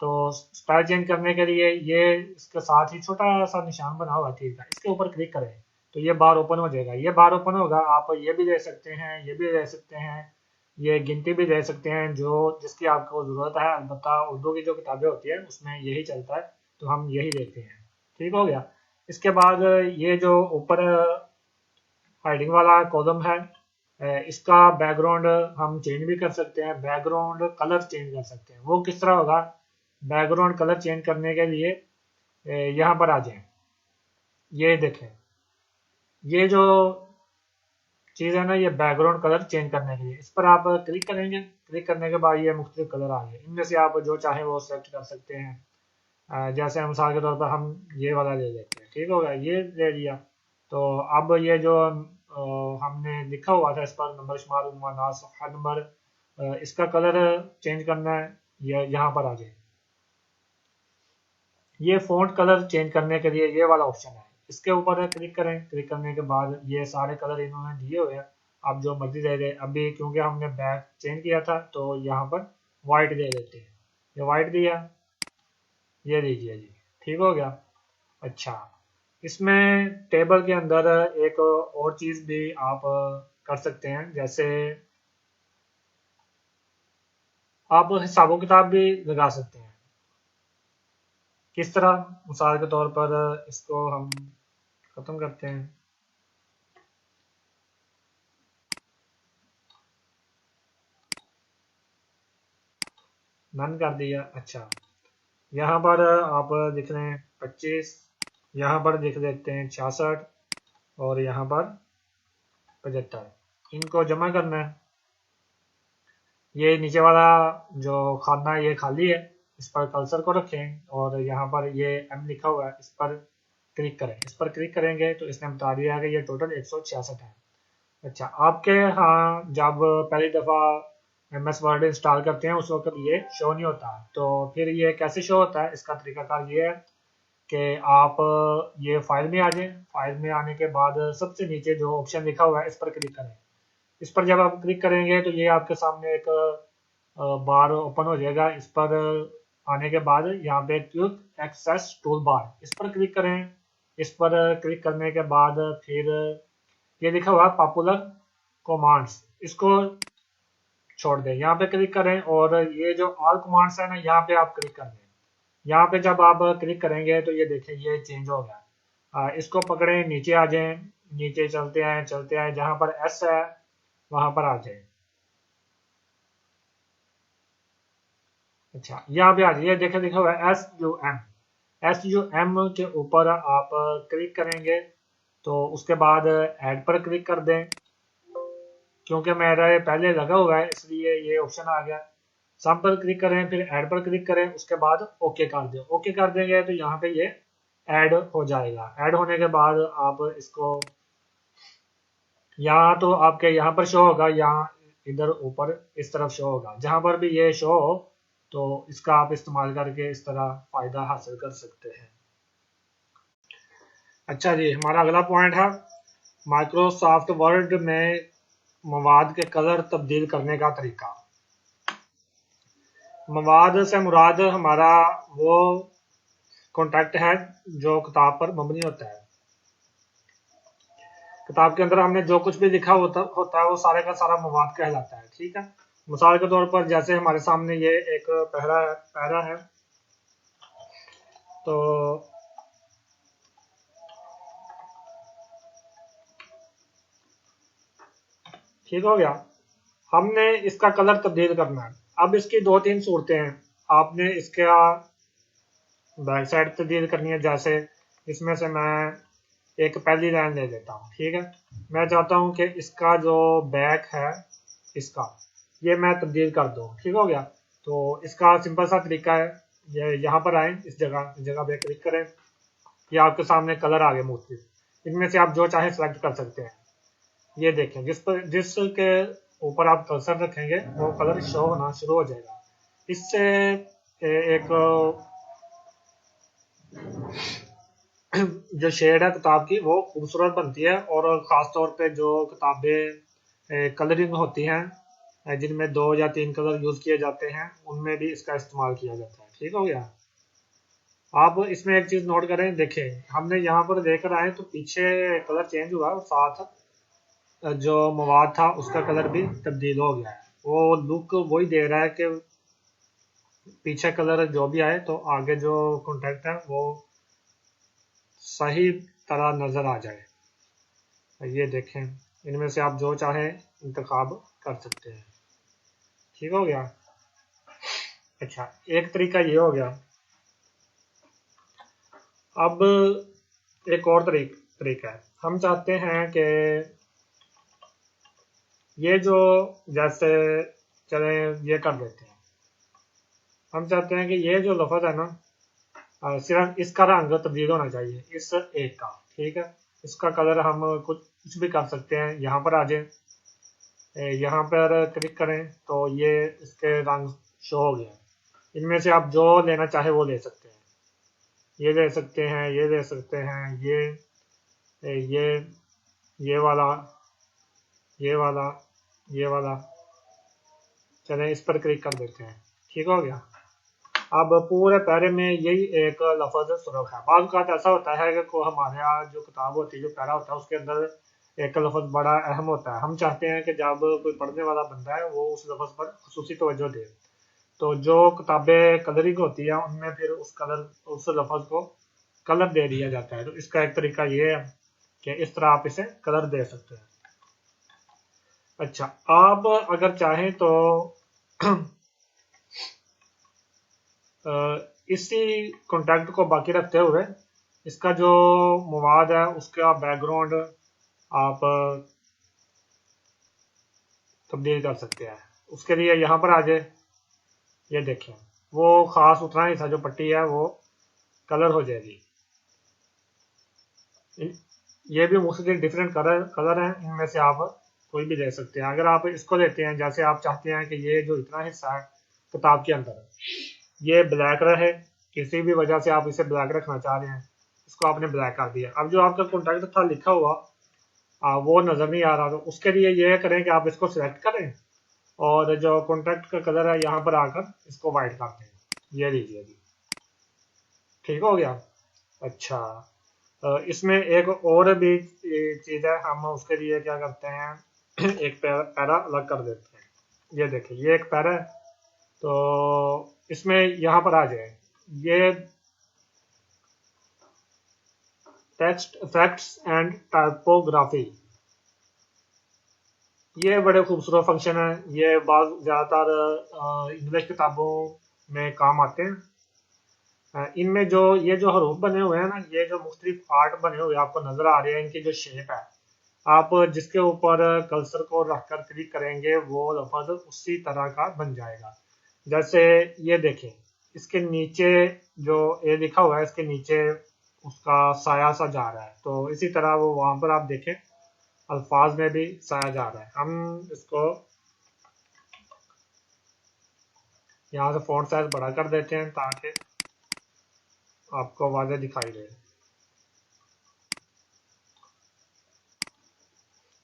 Speaker 1: तो स्टाइल चेंज करने के लिए ये इसके साथ ही छोटा सा निशान बना हुआ है तीर का, इसके ऊपर क्लिक करें तो ये बार ओपन हो जाएगा। ये बार ओपन होगा, आप ये भी ले सकते हैं, ये भी ले सकते हैं, ये गिनती भी ले सकते हैं जो जिसकी आपको ज़रूरत है। अलबत्ता उर्दू की जो किताबें होती है उसमें यही चलता है, तो हम यही देखते हैं। ठीक हो गया। इसके बाद ये जो ऊपर हेडिंग वाला कॉलम है, इसका बैकग्राउंड हम चेंज भी कर सकते हैं, बैकग्राउंड कलर चेंज कर सकते हैं। वो किस तरह होगा, बैकग्राउंड कलर चेंज करने के लिए यहाँ पर आ जाएं। ये देखें, ये जो चीज़ है ना, ये बैकग्राउंड कलर चेंज करने के लिए, इस पर आप क्लिक करेंगे। क्लिक करने के बाद ये मुख्तलिफ कलर आ गए, इनमें से आप जो चाहें वो सेलेक्ट कर सकते हैं। जैसे मिसाल के तौर पर हम ये वाला ले लेते हैं, ठीक होगा, ये ले लिया। तो अब ये जो हमने लिखा हुआ था इस पर नंबर शुमार उन्वानात सफ़ा नंबर, इसका कलर चेंज करना है, ये यहाँ पर आ जाए। ये फ़ॉन्ट कलर चेंज करने के लिए ये वाला ऑप्शन है, इसके ऊपर क्लिक करें। क्लिक करने के बाद ये सारे कलर इन्होंने दिए हुए हैं, आप जो मर्जी दे दें। अभी क्योंकि हमने बैक चेंज किया था तो यहाँ पर वाइट दे देते हैं, ये वाइट दिया, ये दीजिए जी, ठीक हो गया। अच्छा, इसमें टेबल के अंदर एक और चीज़ भी आप कर सकते हैं, जैसे आप हिसाबों किताब भी लगा सकते हैं। किस तरह, मिसाल के तौर पर इसको हम खत्म करते हैं, बंद कर दिया। अच्छा, यहाँ पर आप लिख रहे हैं 25, यहाँ पर लिख देते हैं 66 और यहाँ पर 75, इनको जमा करना है। ये नीचे वाला जो खाना है ये खाली है, इस पर कर्सर को रखें और यहाँ पर ये M लिखा हुआ है, इस पर क्लिक करें। इस पर क्लिक करेंगे तो इसने बता दिया कि ये टोटल 166 है। अच्छा, आपके हाँ जब पहली दफ़ा MS वर्ड इंस्टॉल करते हैं उस वक्त ये शो नहीं होता, तो फिर ये कैसे शो होता है, इसका तरीकाकार ये है कि आप ये फाइल में आ जाएं। फाइल में आने के बाद सबसे नीचे जो ऑप्शन लिखा हुआ है इस पर क्लिक करें। इस पर जब आप क्लिक करेंगे तो ये आपके सामने एक बार ओपन हो जाएगा। इस पर आने के बाद यहाँ पे क्विक एक्सेस टूल बार, इस पर क्लिक करें। इस पर क्लिक करने के बाद फिर ये लिखा हुआ है पॉपुलर कमांड्स, इसको छोड़ दें। यहाँ पे क्लिक करें और ये जो ऑल कमांड्स है ना, यहाँ पे आप क्लिक कर दें। यहाँ पे जब आप क्लिक करेंगे तो ये देखें ये चेंज हो गया। इसको पकड़ें, नीचे आ जाएं, नीचे चलते आए जहां पर एस है वहां पर आ जाए। अच्छा, यहाँ पे आ जाइए, देखें लिखा हुआ है SUM के ऊपर आप क्लिक करेंगे तो उसके बाद ऐड पर क्लिक कर दें। क्योंकि मेरा ये पहले लगा हुआ है इसलिए ये ऑप्शन आ गया। सम पर क्लिक करें, फिर ऐड पर क्लिक करें, उसके बाद ओके कर दें। ओके कर देंगे तो यहाँ पे ये ऐड हो जाएगा। ऐड होने के बाद आप इसको यहाँ तो आपके यहाँ पर शो होगा, यहाँ इधर ऊपर इस तरफ शो होगा। जहां पर भी ये शो हो तो इसका आप इस्तेमाल करके इस तरह फायदा हासिल कर सकते हैं। अच्छा जी, हमारा अगला पॉइंट है माइक्रोसॉफ्ट वर्ड में मवाद के कलर तब्दील करने का तरीका। मवाद से मुराद हमारा वो कॉन्टेक्ट है जो किताब पर मबनी होता है। किताब के अंदर हमने जो कुछ भी लिखा होता है वो सारे का सारा मवाद कहलाता है। ठीक है, मिसाल के तौर पर जैसे हमारे सामने ये एक पैरा है तो ठीक हो गया। हमने इसका कलर तब्दील करना है। अब इसकी दो तीन सूरतें हैं। आपने इसका बैक साइड तब्दील करनी है। जैसे इसमें से मैं एक पहली लाइन ले लेता हूँ। ठीक है, मैं चाहता हूँ कि इसका जो बैक है इसका ये मैं तब्दील कर दूँ। ठीक हो गया, तो इसका सिंपल सा तरीका है, ये यहाँ पर आए, इस जगह पे क्लिक करें, ये आपके सामने कलर आ गए मुख्तलिफ। इनमें से आप जो चाहे सेलेक्ट कर सकते हैं। ये देखें, जिसके ऊपर आप कर्सर रखेंगे वो कलर शो होना शुरू हो जाएगा। इससे एक जो शेड है किताब की वो खूबसूरत बनती है। और ख़ास तौर पे जो किताबें कलरिंग होती हैं जिनमें 2 या 3 कलर यूज़ किए जाते हैं उनमें भी इसका इस्तेमाल किया जाता है। ठीक हो गया। आप इसमें एक चीज़ नोट करें, देखें हमने यहाँ पर लेकर आए तो पीछे कलर चेंज हुआ और साथ जो मवाद था उसका कलर भी तब्दील हो गया है। वो लुक वही दे रहा है कि पीछे कलर जो भी आए तो आगे जो कॉन्टेक्ट है वो सही तरह नज़र आ जाए। ये देखें, इनमें से आप जो चाहें इंतखाब कर सकते हैं। ठीक हो गया। अच्छा, एक तरीका ये हो गया। अब एक और तरीका है। हम चाहते हैं कि ये जो जैसे चले ये कर देते हैं। हम चाहते हैं कि ये जो लफ्ज़ है ना सिर्फ इसका रंग तब्दील होना चाहिए, इस एक का। ठीक है, इसका कलर हम कुछ भी कर सकते हैं। यहाँ पर आ जाए, यहाँ पर क्लिक करें तो ये इसके रंग शो हो गया। इनमें से आप जो लेना चाहे वो ले सकते हैं। ये ले सकते हैं, ये ले सकते हैं, ये ये वाला, ये वाला, ये वाला। चलें इस पर क्लिक कर देते हैं। ठीक हो गया। अब पूरे पैरे में यही एक लफ्ज़ सुरख है। बाज़ औक़ात ऐसा होता है कि को हमारे यहाँ जो किताब होती है, जो पैरा होता है उसके अंदर एक लफ्ज़ बड़ा अहम होता है। हम चाहते हैं कि जब कोई पढ़ने वाला बंदा है वो उस लफ्ज़ पर खुसूसी तवज्जो दे। तो जो किताबें कलरिंग होती हैं उनमें फिर उस लफ्ज़ को कलर दे दिया जाता है। तो इसका एक तरीका ये है कि इस तरह आप इसे कलर दे सकते हैं। अच्छा, आप अगर चाहें तो इसी कॉन्टैक्ट को बाकी रखते हुए इसका जो मवाद है उसका बैकग्राउंड आप तब्दील कर सकते हैं। उसके लिए यहाँ पर आ जाए, ये देखें वो ख़ास उतना ही था, जो पट्टी है वो कलर हो जाएगी। ये भी मुख्तलिफ डिफरेंट कलर हैं, इनमें से आप कोई भी ले सकते हैं। अगर आप इसको लेते हैं, जैसे आप चाहते हैं कि ये जो इतना हिस्सा है किताब के अंदर ये ब्लैक रहे, किसी भी वजह से आप इसे ब्लैक रखना चाह रहे हैं, इसको आपने ब्लैक कर दिया। अब जो आपका कॉन्टैक्ट था लिखा हुआ वो नज़र नहीं आ रहा, तो उसके लिए ये करें कि आप इसको सिलेक्ट करें और जो कॉन्टैक्ट का कलर है यहाँ पर आकर इसको वाइट कर दें। ये लीजिए जी, ठीक हो गया। अच्छा, इसमें एक और भी चीज है, हम उसके लिए क्या करते हैं एक पैरा अलग कर देते हैं। ये देखिए, ये एक पैरा है, तो इसमें यहाँ पर आ जाए ये टेक्स्ट इफेक्ट्स एंड टाइपोग्राफी। ये बड़े खूबसूरत फंक्शन है, ये ज़्यादातर इंग्लिश किताबों में काम आते हैं। इनमें जो ये जो हरूफ बने हुए हैं ना, ये जो मुख्तलिफ आर्ट बने हुए आपको नजर आ रहे हैं, इनकी जो शेप है, आप जिसके ऊपर कर्सर को रखकर क्लिक करेंगे वो लफ्ज उसी तरह का बन जाएगा। जैसे ये देखें, इसके नीचे जो ये लिखा हुआ है, इसके नीचे उसका साया सा जा रहा है, तो इसी तरह वो वहां पर आप देखें अल्फाज में भी साया जा रहा है। हम इसको यहाँ से फॉन्ट साइज बड़ा कर देते हैं ताकि आपको वाज़ेह दिखाई दे।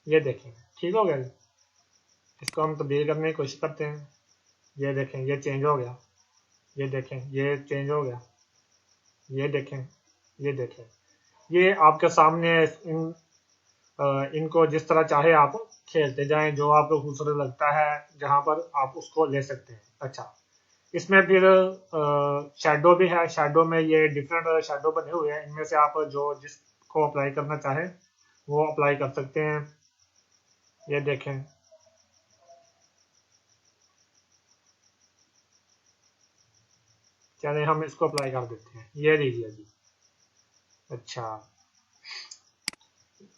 Speaker 1: ये देखें, ठीक हो गया। इसको हम तब्दील करने की कोशिश करते हैं। ये देखें, ये चेंज हो गया। ये देखें, ये चेंज हो गया। ये देखें, ये देखें, ये आपके सामने इनको जिस तरह चाहे आप खेलते जाएं, जो आपको खूबसूरत लगता है जहां पर आप उसको ले सकते हैं। अच्छा, इसमें फिर शैडो भी है। शैडो में ये डिफरेंट शैडो बने हुए हैं, इनमें से आप जो जिसको अप्लाई करना चाहे वो अप्लाई कर सकते हैं। ये देखें, चलिए हम इसको अप्लाई कर देते हैं। ये लीजिए जी। अच्छा,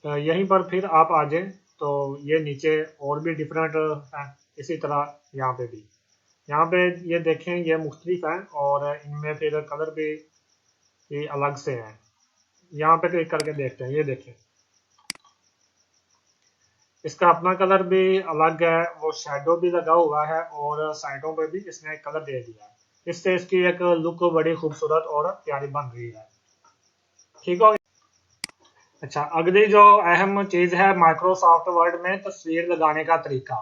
Speaker 1: यहीं पर फिर आप आ जाएं तो ये नीचे और भी डिफरेंट हैं, इसी तरह यहाँ पे भी। यहाँ पे ये देखें, ये मुख्तलिफ हैं और इनमें फिर कलर भी ये अलग से हैं। यहाँ पे क्लिक करके देखते हैं। ये देखें, इसका अपना कलर भी अलग है, वो शेडो भी लगा हुआ है और साइडों पे भी इसने कलर दे दिया है। इससे इसकी एक लुक बड़ी खूबसूरत और प्यारी बन रही है। ठीक हो। अच्छा, अगली जो अहम चीज है माइक्रोसॉफ्ट वर्ड में तस्वीर लगाने का तरीका।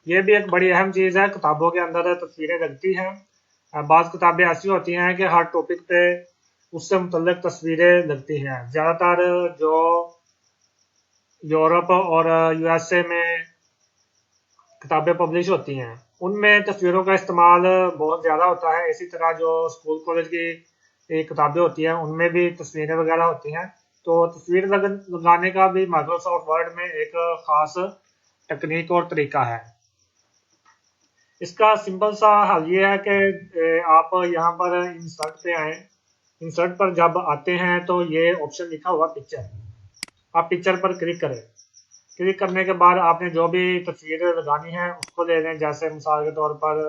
Speaker 1: ये भी एक बड़ी अहम चीज है। किताबों के अंदर तस्वीरें लगती हैं। बाज़ किताबें ऐसी होती हैं कि हर टॉपिक पे उससे मुतल्लिक तस्वीरें लगती हैं। ज्यादातर जो यूरोप और यूएसए में किताबें पब्लिश होती हैं उनमें तस्वीरों का इस्तेमाल बहुत ज़्यादा होता है। इसी तरह जो स्कूल कॉलेज की किताबें होती हैं उनमें भी तस्वीरें वगैरह होती हैं। तो तस्वीर लगाने का भी माइक्रोसॉफ्ट वर्ड में एक ख़ास टेक्निक और तरीका है। इसका सिंपल सा हल ये है कि आप यहाँ पर इंसर्ट पे आए। इंसर्ट पर जब आते हैं तो ये ऑप्शन लिखा हुआ पिक्चर, आप पिक्चर पर क्लिक करें। क्लिक करने के बाद आपने जो भी तस्वीर लगानी है उसको ले लें। जैसे मिसाल के तौर पर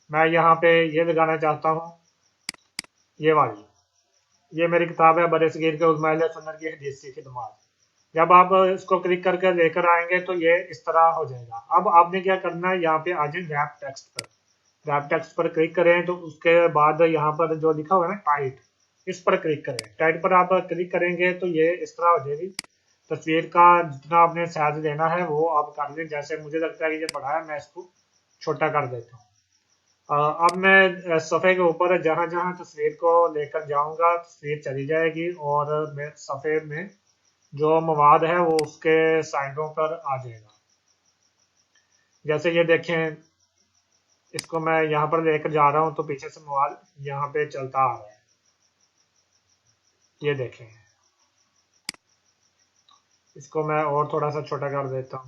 Speaker 1: मैं यहाँ पे ये लगाना चाहता हूँ, ये वाली। ये मेरी किताब है बड़े सगीर के उज़्मा सुन्नत की हदीस की खिदमत। जब आप इसको क्लिक करके लेकर आएंगे तो ये इस तरह हो जाएगा। अब आपने क्या करना है, यहाँ पे आ जाए रैप टेक्स्ट पर। रैप टेक्स्ट पर क्लिक करें तो उसके बाद यहाँ पर जो लिखा हुआ है ना टाइट, इस पर क्लिक करें। टाइट पर आप क्लिक करेंगे तो ये इस तरह हो जाएगी। तस्वीर का जितना आपने साइज लेना है वो आप कर लें। जैसे मुझे लगता है कि ये बड़ा है, मैं इसको छोटा कर देता हूँ। अब मैं सफ़े के ऊपर जहाँ जहाँ तस्वीर को लेकर जाऊंगा तस्वीर चली जाएगी और मैं सफ़े में जो मवाद है वो उसके साइडों पर आ जाएगा। जैसे ये देखें, इसको मैं यहाँ पर लेकर जा रहा हूँ तो पीछे से मवाद यहाँ पे चलता आ रहा है। ये देखें, इसको मैं और थोड़ा सा छोटा कर देता हूँ।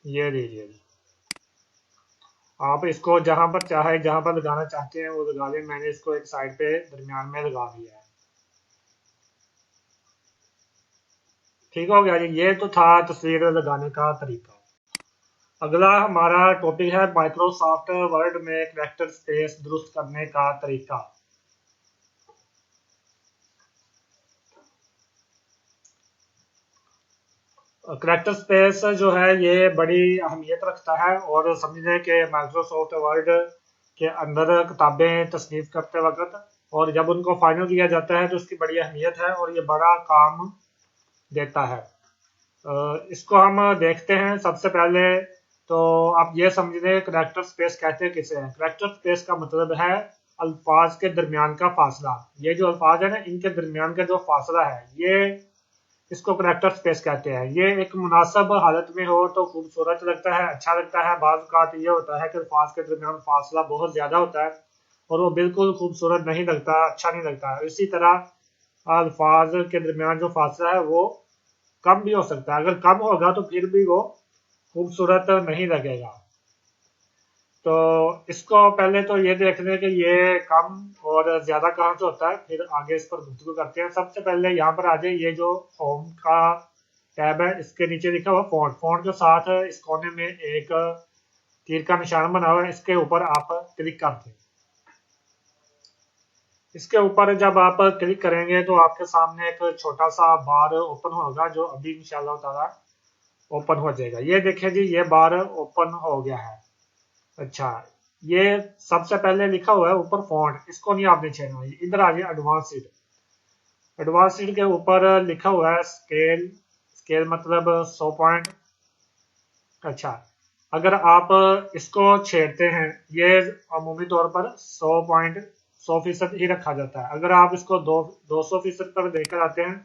Speaker 1: ये लीजिए, आप इसको जहां पर चाहे जहां पर लगाना चाहते हैं वो लगा लें। मैंने इसको एक साइड पे दरमियान में लगा दिया है। ठीक हो गया जी। ये तो था तस्वीर लगाने का तरीका। अगला हमारा टॉपिक है माइक्रोसॉफ्ट वर्ड में कैरेक्टर स्पेस दुरुस्त करने का तरीका। कैरेक्टर स्पेस जो है ये बड़ी अहमियत रखता है और समझने के माइक्रोसॉफ्ट वर्ड के अंदर किताबें तसनीफ करते वक्त और जब उनको फाइनल किया जाता है तो उसकी बड़ी अहमियत है और ये बड़ा काम देता है। इसको हम देखते हैं। सबसे पहले तो आप ये समझ लें करैक्टर स्पेस कहते हैं किसे हैं। करैक्टर स्पेस का मतलब है अल्फाज के दरमियान का फासला। ये जो अल्फाज है ना, इनके दरमियान का जो फासला है, ये इसको करैक्टर स्पेस कहते हैं। ये एक मुनासिब हालत में हो तो खूबसूरत लगता है, अच्छा लगता है। बाज़ औक़ात ये होता है कि अल्फाज के दरमियान फासला बहुत ज़्यादा होता है और वो बिल्कुल खूबसूरत नहीं लगता, अच्छा नहीं लगता। इसी तरह अल्फाज के दरमियान जो फासला है वो कम भी हो सकता है। अगर कम होगा तो फिर भी वो खूबसूरत नहीं लगेगा। तो इसको पहले तो ये देख लें कि ये कम और ज्यादा कहाँ से होता है, फिर आगे इस पर गुफ्तगू करते हैं। सबसे पहले यहाँ पर आ जाए, ये जो होम का टैब है इसके नीचे लिखा हुआ फॉन्ट। फॉन्ट के साथ इस कोने में एक तीर का निशान बना हुआ है, इसके ऊपर आप क्लिक करते हैं। इसके ऊपर जब आप क्लिक करेंगे तो आपके सामने एक छोटा सा बार ओपन होगा, जो अभी इंशाल्लाह ताला ओपन हो जाएगा। ये देखें जी, ये बार ओपन हो गया है। अच्छा, ये सबसे पहले लिखा हुआ है ऊपर फॉन्ट, इसको नहीं आपने छेड़ना। इधर आ जाए एडवांस्ड। एडवांस्ड के ऊपर लिखा हुआ है स्केल। स्केल मतलब 100 पॉइंट। अच्छा, अगर आप इसको छेड़ते हैं, ये अमूमी तौर पर 100% 100% ही रखा जाता है। अगर आप इसको 200% पर लेकर आते हैं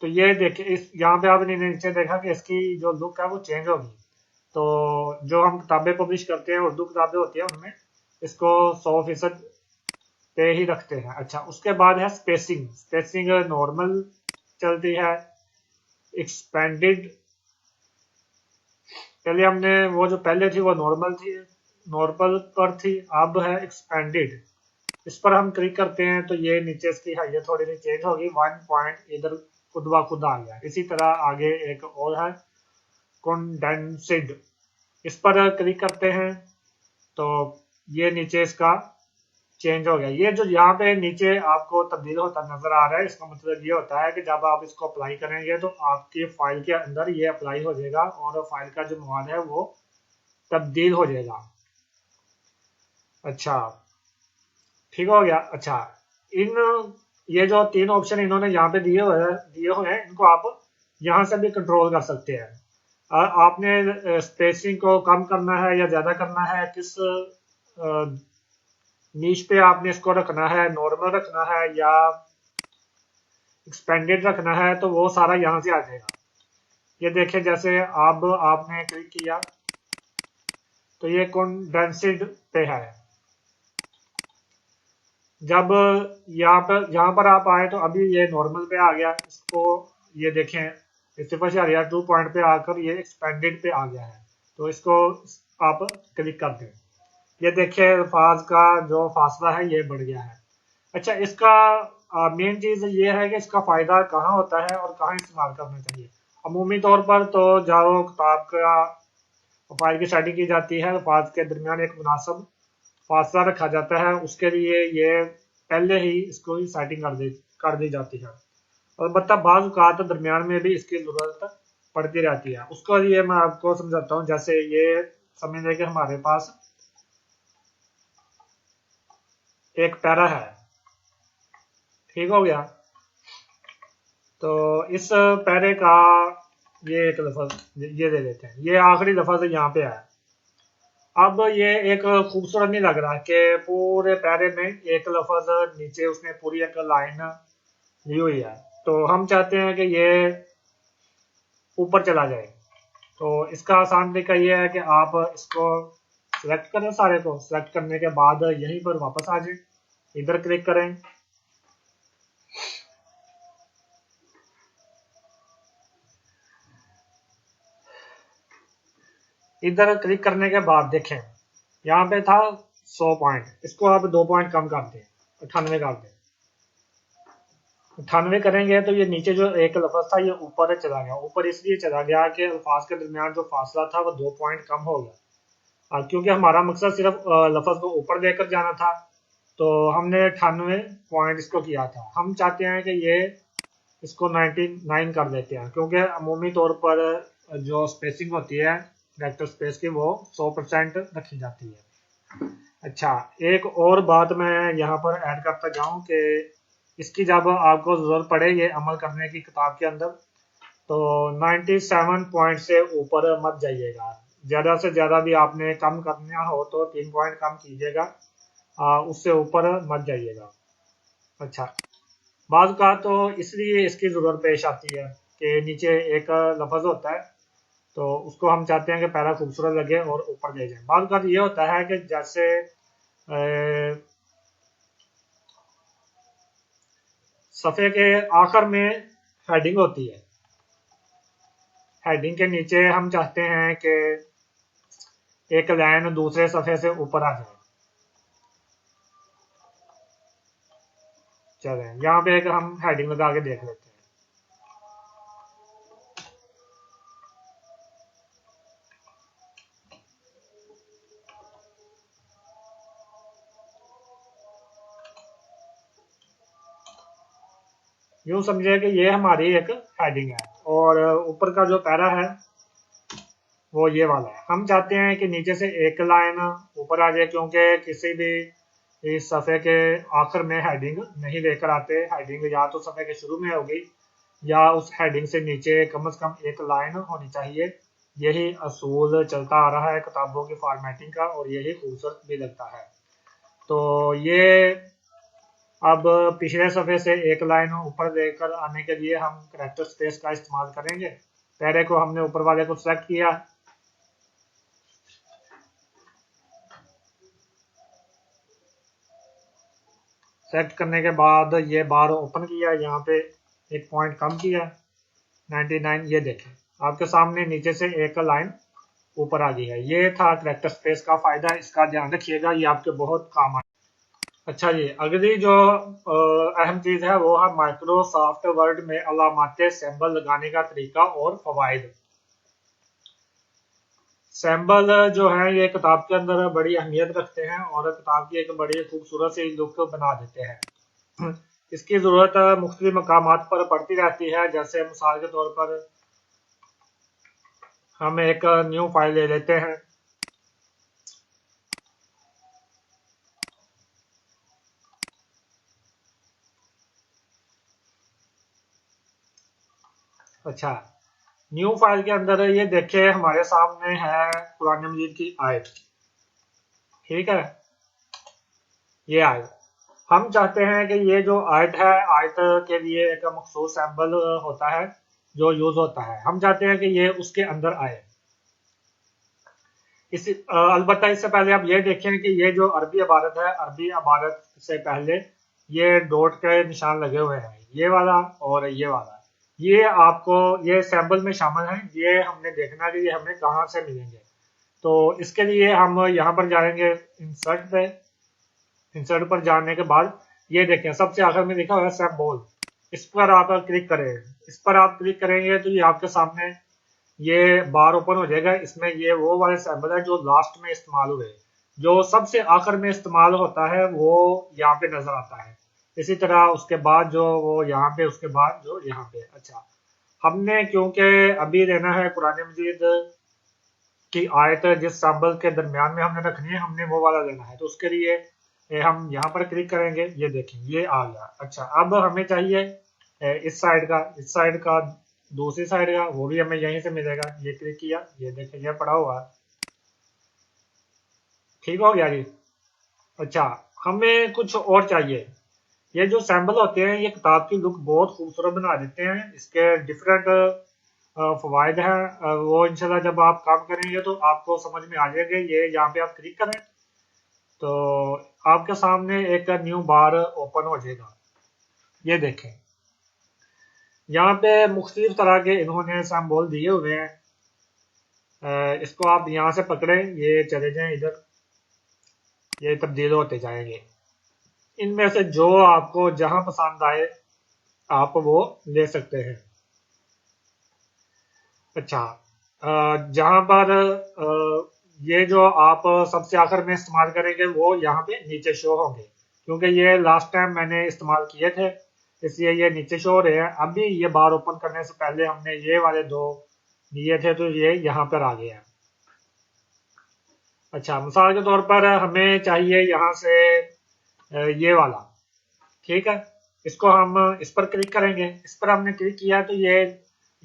Speaker 1: तो ये देखिए, इस यहाँ पे आपने नीचे देखा कि इसकी जो लुक है वो चेंज होगी। तो जो हम किताबें पब्लिश करते हैं, उर्दू किताबें होती है, उनमें इसको 100% पे ही रखते हैं। अच्छा, उसके बाद है स्पेसिंग। स्पेसिंग नॉर्मल चलती है, एक्सपेंडेड। पहले हमने वो जो पहले थी वो नॉर्मल थी, नॉर्मल पर थी, अब है एक्सपेंडेड। इस पर हम क्लिक करते हैं तो ये नीचे इसकी हाइट थोड़ी सी चेंज होगी, 1 पॉइंट इधर खुद ब खुद आ गया। इसी तरह आगे एक और है कंडेंस्ड। इस पर क्लिक करते हैं तो ये नीचे इसका चेंज हो गया। ये जो यहाँ पे नीचे आपको तब्दील होता नजर आ रहा है, इसका मतलब ये होता है कि जब आप इसको अप्लाई करेंगे तो आपकी फाइल के अंदर ये अप्लाई हो जाएगा और फाइल का जो मवाद है वो तब्दील हो जाएगा। अच्छा, ठीक हो गया। अच्छा, इन ये जो 3 ऑप्शन इन्होंने यहाँ पे दिए हुए हैं, इनको आप यहाँ से भी कंट्रोल कर सकते हैं। आपने स्पेसिंग को कम करना है या ज्यादा करना है, किस नीच पे आपने इसको रखना है, नॉर्मल रखना है या एक्सपेंडेड रखना है, तो वो सारा यहाँ से आ जाएगा। ये देखिए, जैसे अब आपने क्लिक किया तो ये कंडेंस्ड पे है। जब यहाँ पर आप आए तो अभी ये नॉर्मल पे आ गया। इसको ये देखें, 0.2 पॉइंट पे आकर ये एक्सपेंडेड पे आ गया है। तो इसको आप क्लिक कर दें, ये देखिए अल्फाज का जो फासला है ये बढ़ गया है। अच्छा, इसका मेन चीज ये है कि इसका फायदा कहाँ होता है और कहाँ इस्तेमाल करना चाहिए। अमूमी तौर पर तो जाओ किताब का फाइल की सेटिंग की जाती है, अल्फाज के दरमियान एक मुनासिब फासला रखा जाता है, उसके लिए ये पहले ही इसको ही सेटिंग कर दी जाती है। अलबत्ता बाज़ औक़ात दरमियान में भी इसकी ज़रूरत पड़ती रहती है। उसके लिए मैं आपको समझाता हूँ। जैसे ये समझ लें कि हमारे पास एक पैरा है, ठीक हो गया। तो इस पैरे का ये एक लफ्ज ये दे देते हैं, ये आखिरी लफ्ज यहाँ पे है। अब ये एक खूबसूरत नहीं लग रहा कि पूरे पैरे में एक लफ्ज नीचे उसने पूरी एक लाइन ली हुई है। तो हम चाहते हैं कि ये ऊपर चला जाए। तो इसका आसान तरीका ये है कि आप इसको सिलेक्ट करें, सारे को सिलेक्ट करने के बाद यहीं पर वापस आ जाए, इधर क्लिक करें। इधर क्लिक करने के बाद देखें, यहाँ पे था 100 पॉइंट, इसको आप 2 पॉइंट कम कर दें, 98 कर दें। 98 करेंगे तो ये नीचे जो एक लफ्ज था ये ऊपर चला गया। ऊपर इसलिए चला गया कि अल्फाज के दरमियान जो फासला था वो 2 पॉइंट कम हो गया। क्योंकि हमारा मकसद सिर्फ लफ्ज को ऊपर लेकर जाना था, तो हमने 98 पॉइंट इसको किया था। हम चाहते हैं कि ये इसको 99 कर देते हैं, क्योंकि अमूमी तौर पर जो स्पेसिंग होती है वेक्टर स्पेस की वो 100% रखी जाती है। अच्छा, एक और बात मैं यहाँ पर ऐड करता जाऊँ कि इसकी जब आपको जरूरत पड़े ये अमल करने की किताब के अंदर, तो 97 पॉइंट से ऊपर मत जाइएगा। ज़्यादा से ज़्यादा भी आपने कम करना हो तो 3 पॉइंट कम कीजिएगा, उससे ऊपर मत जाइएगा। अच्छा, बाज़ का तो इसलिए इसकी ज़रूरत पेश आती है कि नीचे एक लफ्ज़ होता है, तो उसको हम चाहते हैं कि पैरा खूबसूरत लगे और ऊपर ले जाए। बाज़ का ये होता है कि जैसे सफ़े के आखिर में हेडिंग होती है, हेडिंग के नीचे हम चाहते हैं कि एक लाइन दूसरे सफ़े से ऊपर आ जाए। चलें, यहाँ पे एक हम हेडिंग लगा के देख लेते हैं। यूं समझिए कि ये हमारी एक हेडिंग है और ऊपर का जो पैरा है वो ये वाला है। हम चाहते हैं कि नीचे से एक लाइन ऊपर आ जाए, क्योंकि किसी भी इस सफ़े के आखिर में हेडिंग नहीं लेकर आते। हेडिंग या तो सफ़े के शुरू में होगी या उस हेडिंग से नीचे कम से कम एक लाइन होनी चाहिए। यही असूल चलता आ रहा है किताबों की फॉर्मेटिंग का, और यही खूबसूरत भी लगता है। तो ये अब पिछले सफ़े से एक लाइन ऊपर लेकर आने के लिए हम करैक्टर स्पेस का इस्तेमाल करेंगे। पैरे को हमने ऊपर वाले को सेलेक्ट किया, सेलेक्ट करने के बाद ये बार ओपन किया, यहाँ पे एक पॉइंट कम किया 99। ये देखें आपके सामने नीचे से एक लाइन ऊपर आ गई है। ये था करैक्टर स्पेस का फायदा, इसका ध्यान रखिएगा, ये आपके बहुत काम आए। अच्छा जी, अगली जो अहम चीज है वो है माइक्रोसॉफ्ट वर्ड में अलामाते सिंबल लगाने का तरीका और फवाइद। सैम्बल जो है ये किताब के अंदर बड़ी अहमियत रखते हैं और किताब की एक बड़ी खूबसूरत सी लुक बना देते हैं। इसकी ज़रूरत मुख्तलिफ मकामात पर पड़ती रहती है। जैसे मिसाल के तौर पर हम एक न्यू फाइल ले लेते हैं, अच्छा, न्यू फाइल के अंदर ये देखिए हमारे सामने है कुरान मजीद की आयत, ठीक है, ये आयत हम चाहते हैं कि ये जो आयत है, आयत के लिए एक मखसूस सैम्बल होता है जो यूज होता है, हम चाहते हैं कि ये उसके अंदर आए। अलबत्ता इससे पहले आप ये देखें कि ये जो अरबी इबारत है, अरबी इबारत से पहले ये डॉट के निशान लगे हुए हैं, ये वाला और ये वाला, ये आपको ये सैम्बल में शामिल हैं। ये हमने देखना है कि ये हमें कहाँ से मिलेंगे। तो इसके लिए हम यहाँ पर जाएंगे इंसर्ट पे, इंसर्ट पर जाने के बाद ये देखें सबसे आखिर में लिखा हुआ है सैम्बल, इस पर आप क्लिक करें। इस पर आप क्लिक करेंगे तो ये आपके सामने ये बार ओपन हो जाएगा। इसमें ये वो वाले सैम्बल है जो लास्ट में इस्तेमाल हुए, जो सबसे आखिर में इस्तेमाल होता है वो यहाँ पे नजर आता है। इसी तरह उसके बाद जो वो यहाँ पे, उसके बाद जो यहाँ पे। अच्छा, हमने क्योंकि अभी लेना है कुरान मजीद की आयत जिस सैम्बल के दरमियान में हमने रखनी है, हमने वो वाला लेना है, तो उसके लिए हम यहाँ पर क्लिक करेंगे। ये देखें ये आ गया। अच्छा, अब हमें चाहिए इस साइड का, इस साइड का, दूसरी साइड का, वो भी हमें यहीं से मिलेगा। ये क्लिक किया, ये देखें ये पड़ा हुआ है, ठीक हो गया जी। अच्छा, हमें कुछ और चाहिए। ये जो सैम्बल होते हैं ये किताब की लुक बहुत खूबसूरत बना देते हैं। इसके डिफरेंट फवायद हैं, वो इंशाल्लाह जब आप काम करेंगे तो आपको समझ में आ जाएंगे। ये यहाँ पे आप क्लिक करें तो आपके सामने एक न्यू बार ओपन हो जाएगा। ये देखें यहाँ पे मुख्तलिफ तरह के इन्होंने सिंबल दिए हुए हैं। इसको आप यहाँ से पकड़े, ये चले जाएं इधर, ये तब्दील होते जाएंगे। इनमें से जो आपको जहां पसंद आए आप वो ले सकते हैं। अच्छा, जहां पर ये जो आप सबसे आखिर में इस्तेमाल करेंगे वो यहाँ पे नीचे शो होंगे, क्योंकि ये लास्ट टाइम मैंने इस्तेमाल किए थे इसलिए ये नीचे शो हो रहे हैं। अभी ये बार ओपन करने से पहले हमने ये वाले दो लिए थे तो ये यहाँ पर आ गया। अच्छा, मिसाल के तौर पर हमें चाहिए यहाँ से ये वाला, ठीक है, इसको हम इस पर क्लिक करेंगे। इस पर हमने क्लिक किया तो ये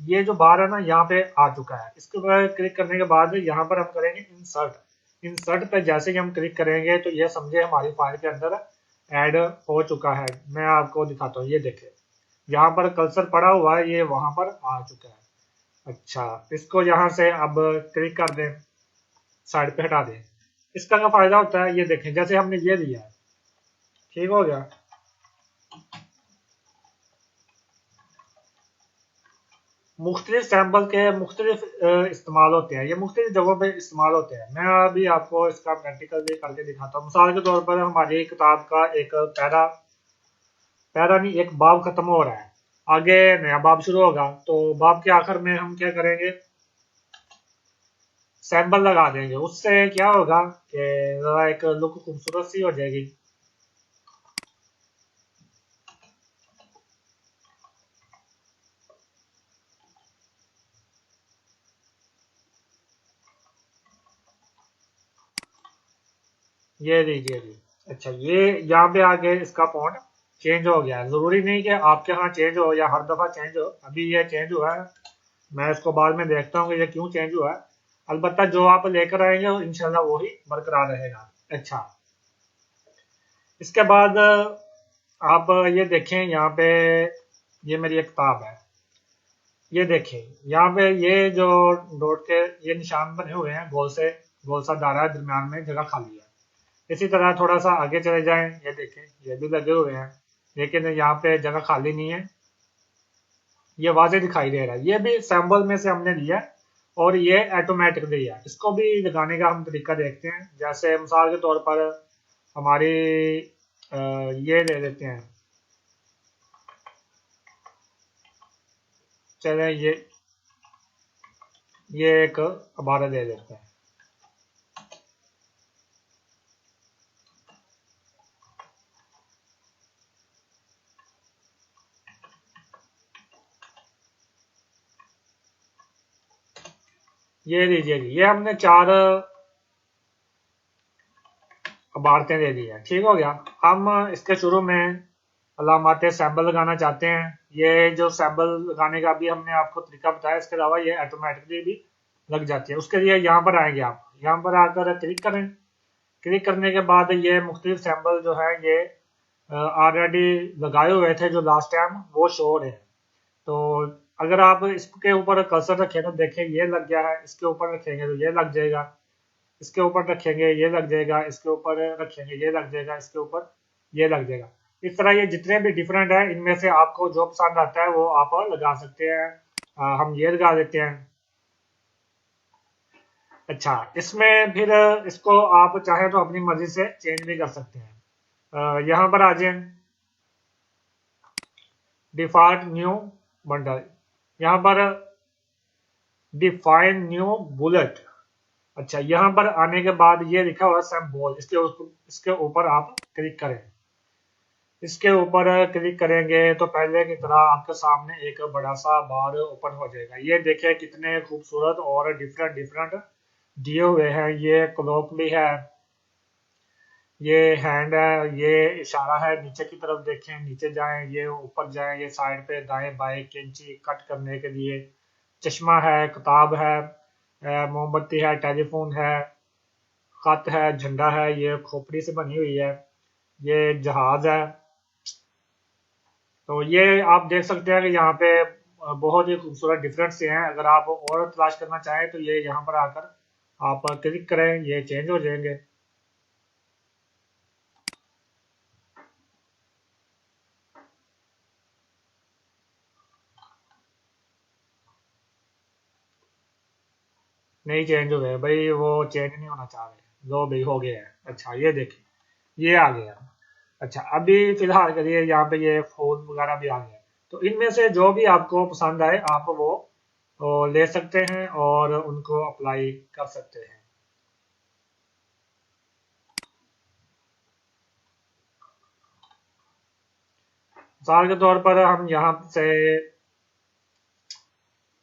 Speaker 1: ये जो बार है ना यहाँ पे आ चुका है। इसके ऊपर क्लिक करने के बाद यहाँ पर हम करेंगे इंसर्ट। इंसर्ट पे जैसे ही हम क्लिक करेंगे तो ये समझे हमारी फाइल के अंदर ऐड हो चुका है। मैं आपको दिखाता हूँ, ये देखें यहाँ पर कर्सर पड़ा हुआ है, ये वहां पर आ चुका है। अच्छा, इसको यहाँ से अब क्लिक कर दें, साइड पे हटा दें। इसका क्या फायदा होता है, ये देखें जैसे हमने ये लिया है, ठीक हो गया। मुख्तलिफ सैंपल के मुख्तलिफ इस्तेमाल होते हैं, ये मुख्तलिफ जगहों पे इस्तेमाल होते हैं। मैं अभी आपको इसका प्रैक्टिकल भी करके दिखाता हूँ। मिसाल के तौर पर हमारी किताब का एक पैरा पैरा नहीं, एक बाब खत्म हो रहा है, आगे नया बाब शुरू होगा, तो बाब के आखिर में हम क्या करेंगे, सैंपल लगा देंगे। उससे क्या होगा कि जरा एक लुक खूबसूरत सी हो जाएगी। ये लीजिए जी। अच्छा, ये यहाँ पे आके इसका फॉन्ट चेंज हो गया है। जरूरी नहीं कि आपके यहाँ चेंज हो या हर दफा चेंज हो, अभी ये चेंज हुआ है। मैं इसको बाद में देखता हूँ कि ये क्यों चेंज हुआ है। अलबत्ता जो आप लेकर आएंगे वो इंशाल्लाह वही बरकरार रहेगा। अच्छा, इसके बाद आप ये देखें यहाँ पे, ये मेरी एक किताब है, ये देखें यहाँ पे ये जो डॉट के ये निशान बने हुए हैं, गोल सा दायरा है, दरम्यान में जगह खाली है। इसी तरह थोड़ा सा आगे चले जाएं, ये देखें ये भी लगे हुए हैं, लेकिन यहाँ पे जगह खाली नहीं है, ये वाजे दिखाई दे रहा है। ये भी सैंपल में से हमने लिया है और ये ऑटोमेटिक दिया है। इसको भी लगाने का हम तरीका देखते हैं। जैसे मिसाल के तौर पर हमारी ये ले लेते हैं, चले ये एक इबारत दे देते हैं। ये लीजिए जी, ये हमने 4 इबारतें दे दी है, ठीक हो गया। हम इसके शुरू में अलामात सैंपल लगाना चाहते हैं। ये जो सैंपल लगाने का भी हमने आपको तरीका बताया, इसके अलावा ये ऑटोमेटिकली भी लग जाती है। उसके लिए यहाँ पर आएंगे, आप यहाँ पर आकर क्लिक करें। क्लिक करने के बाद ये मुख्तलिफ सैंपल जो है ये ऑलरेडी लगाए हुए थे जो लास्ट टाइम, वो शो हो रहे हैं। तो अगर आप इसके ऊपर कर्सर रखें तो देखें ये लग गया है, इसके ऊपर रखेंगे तो ये लग जाएगा, इसके ऊपर रखेंगे ये लग जाएगा, इसके ऊपर रखेंगे ये लग जाएगा, इसके ऊपर ये लग जाएगा। इस तरह ये जितने भी डिफरेंट है, इनमें से आपको जो पसंद आता है वो आप लगा सकते हैं। हम ये लगा देते हैं। अच्छा, इसमें फिर इसको आप चाहे तो अपनी मर्जी से चेंज भी कर सकते हैं। यहाँ पर आ जाए, डिफॉल्ट न्यू बंडल, यहाँ पर डिफाइन न्यू बुलेट। अच्छा, यहाँ पर आने के बाद ये लिखा हुआ सिंबल, इसके ऊपर आप क्लिक करें। इसके ऊपर क्लिक करेंगे तो पहले की तरह आपके सामने एक बड़ा सा बार ओपन हो जाएगा। ये देखिए कितने खूबसूरत और डिफरेंट डिफरेंट दिए हुए हैं। ये क्लॉक भी है, ये हैंड है, ये इशारा है, नीचे की तरफ देखें, नीचे जाएं, ये ऊपर जाएं, ये साइड पे दाएं बाएं कैंची कट करने के लिए, चश्मा है, किताब है, मोमबत्ती है, टेलीफोन है, खत है, झंडा है, ये खोपड़ी से बनी हुई है, ये जहाज है। तो ये आप देख सकते हैं कि यहाँ पे बहुत ही खूबसूरत डिफरेंट से हैं। अगर आप और तलाश करना चाहें तो ये यहाँ पर आकर आप क्लिक करें, ये चेंज हो जाएंगे। नहीं चेंज हो गए भाई, वो चेंज नहीं होना चाह रहे। लो भाई हो गया है। अच्छा, ये देखिए ये आ गया। अच्छा, अभी फिलहाल के लिए यहाँ पे ये फूल वगैरह भी आ गया। तो इनमें से जो भी आपको पसंद आए आप वो ले सकते हैं और उनको अप्लाई कर सकते हैं। मिसाल के तौर पर हम यहाँ से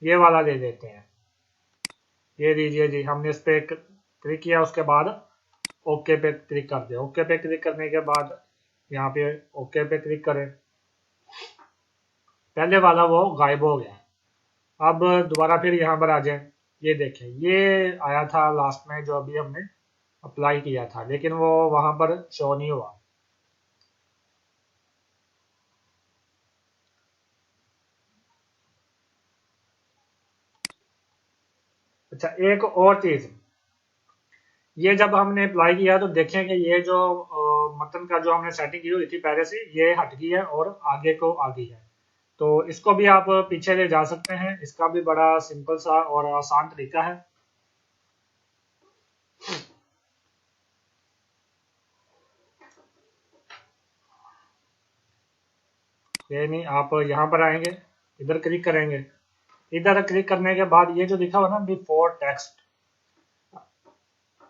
Speaker 1: ये वाला ले लेते हैं। ये लीजिए जी, हमने इस पे क्लिक किया, उसके बाद ओके पे क्लिक कर दिया। ओके पे क्लिक करने के बाद यहाँ पे ओके पे क्लिक करें, पहले वाला वो गायब हो गया। अब दोबारा फिर यहाँ पर आ जाए, ये देखें ये आया था लास्ट में जो अभी हमने अप्लाई किया था, लेकिन वो वहां पर शो नहीं हुआ। अच्छा, एक और चीज, ये जब हमने अप्लाई किया तो देखें कि ये जो मतन का जो हमने सेटिंग की हुई थी पहले से, ये हट गई है और आगे को आ गई है। तो इसको भी आप पीछे ले जा सकते हैं, इसका भी बड़ा सिंपल सा और आसान तरीका है। ये नहीं, आप यहाँ पर आएंगे, इधर क्लिक करेंगे, इधर क्लिक करने के बाद ये जो लिखा हुआ ना बिफोर टेक्स्ट,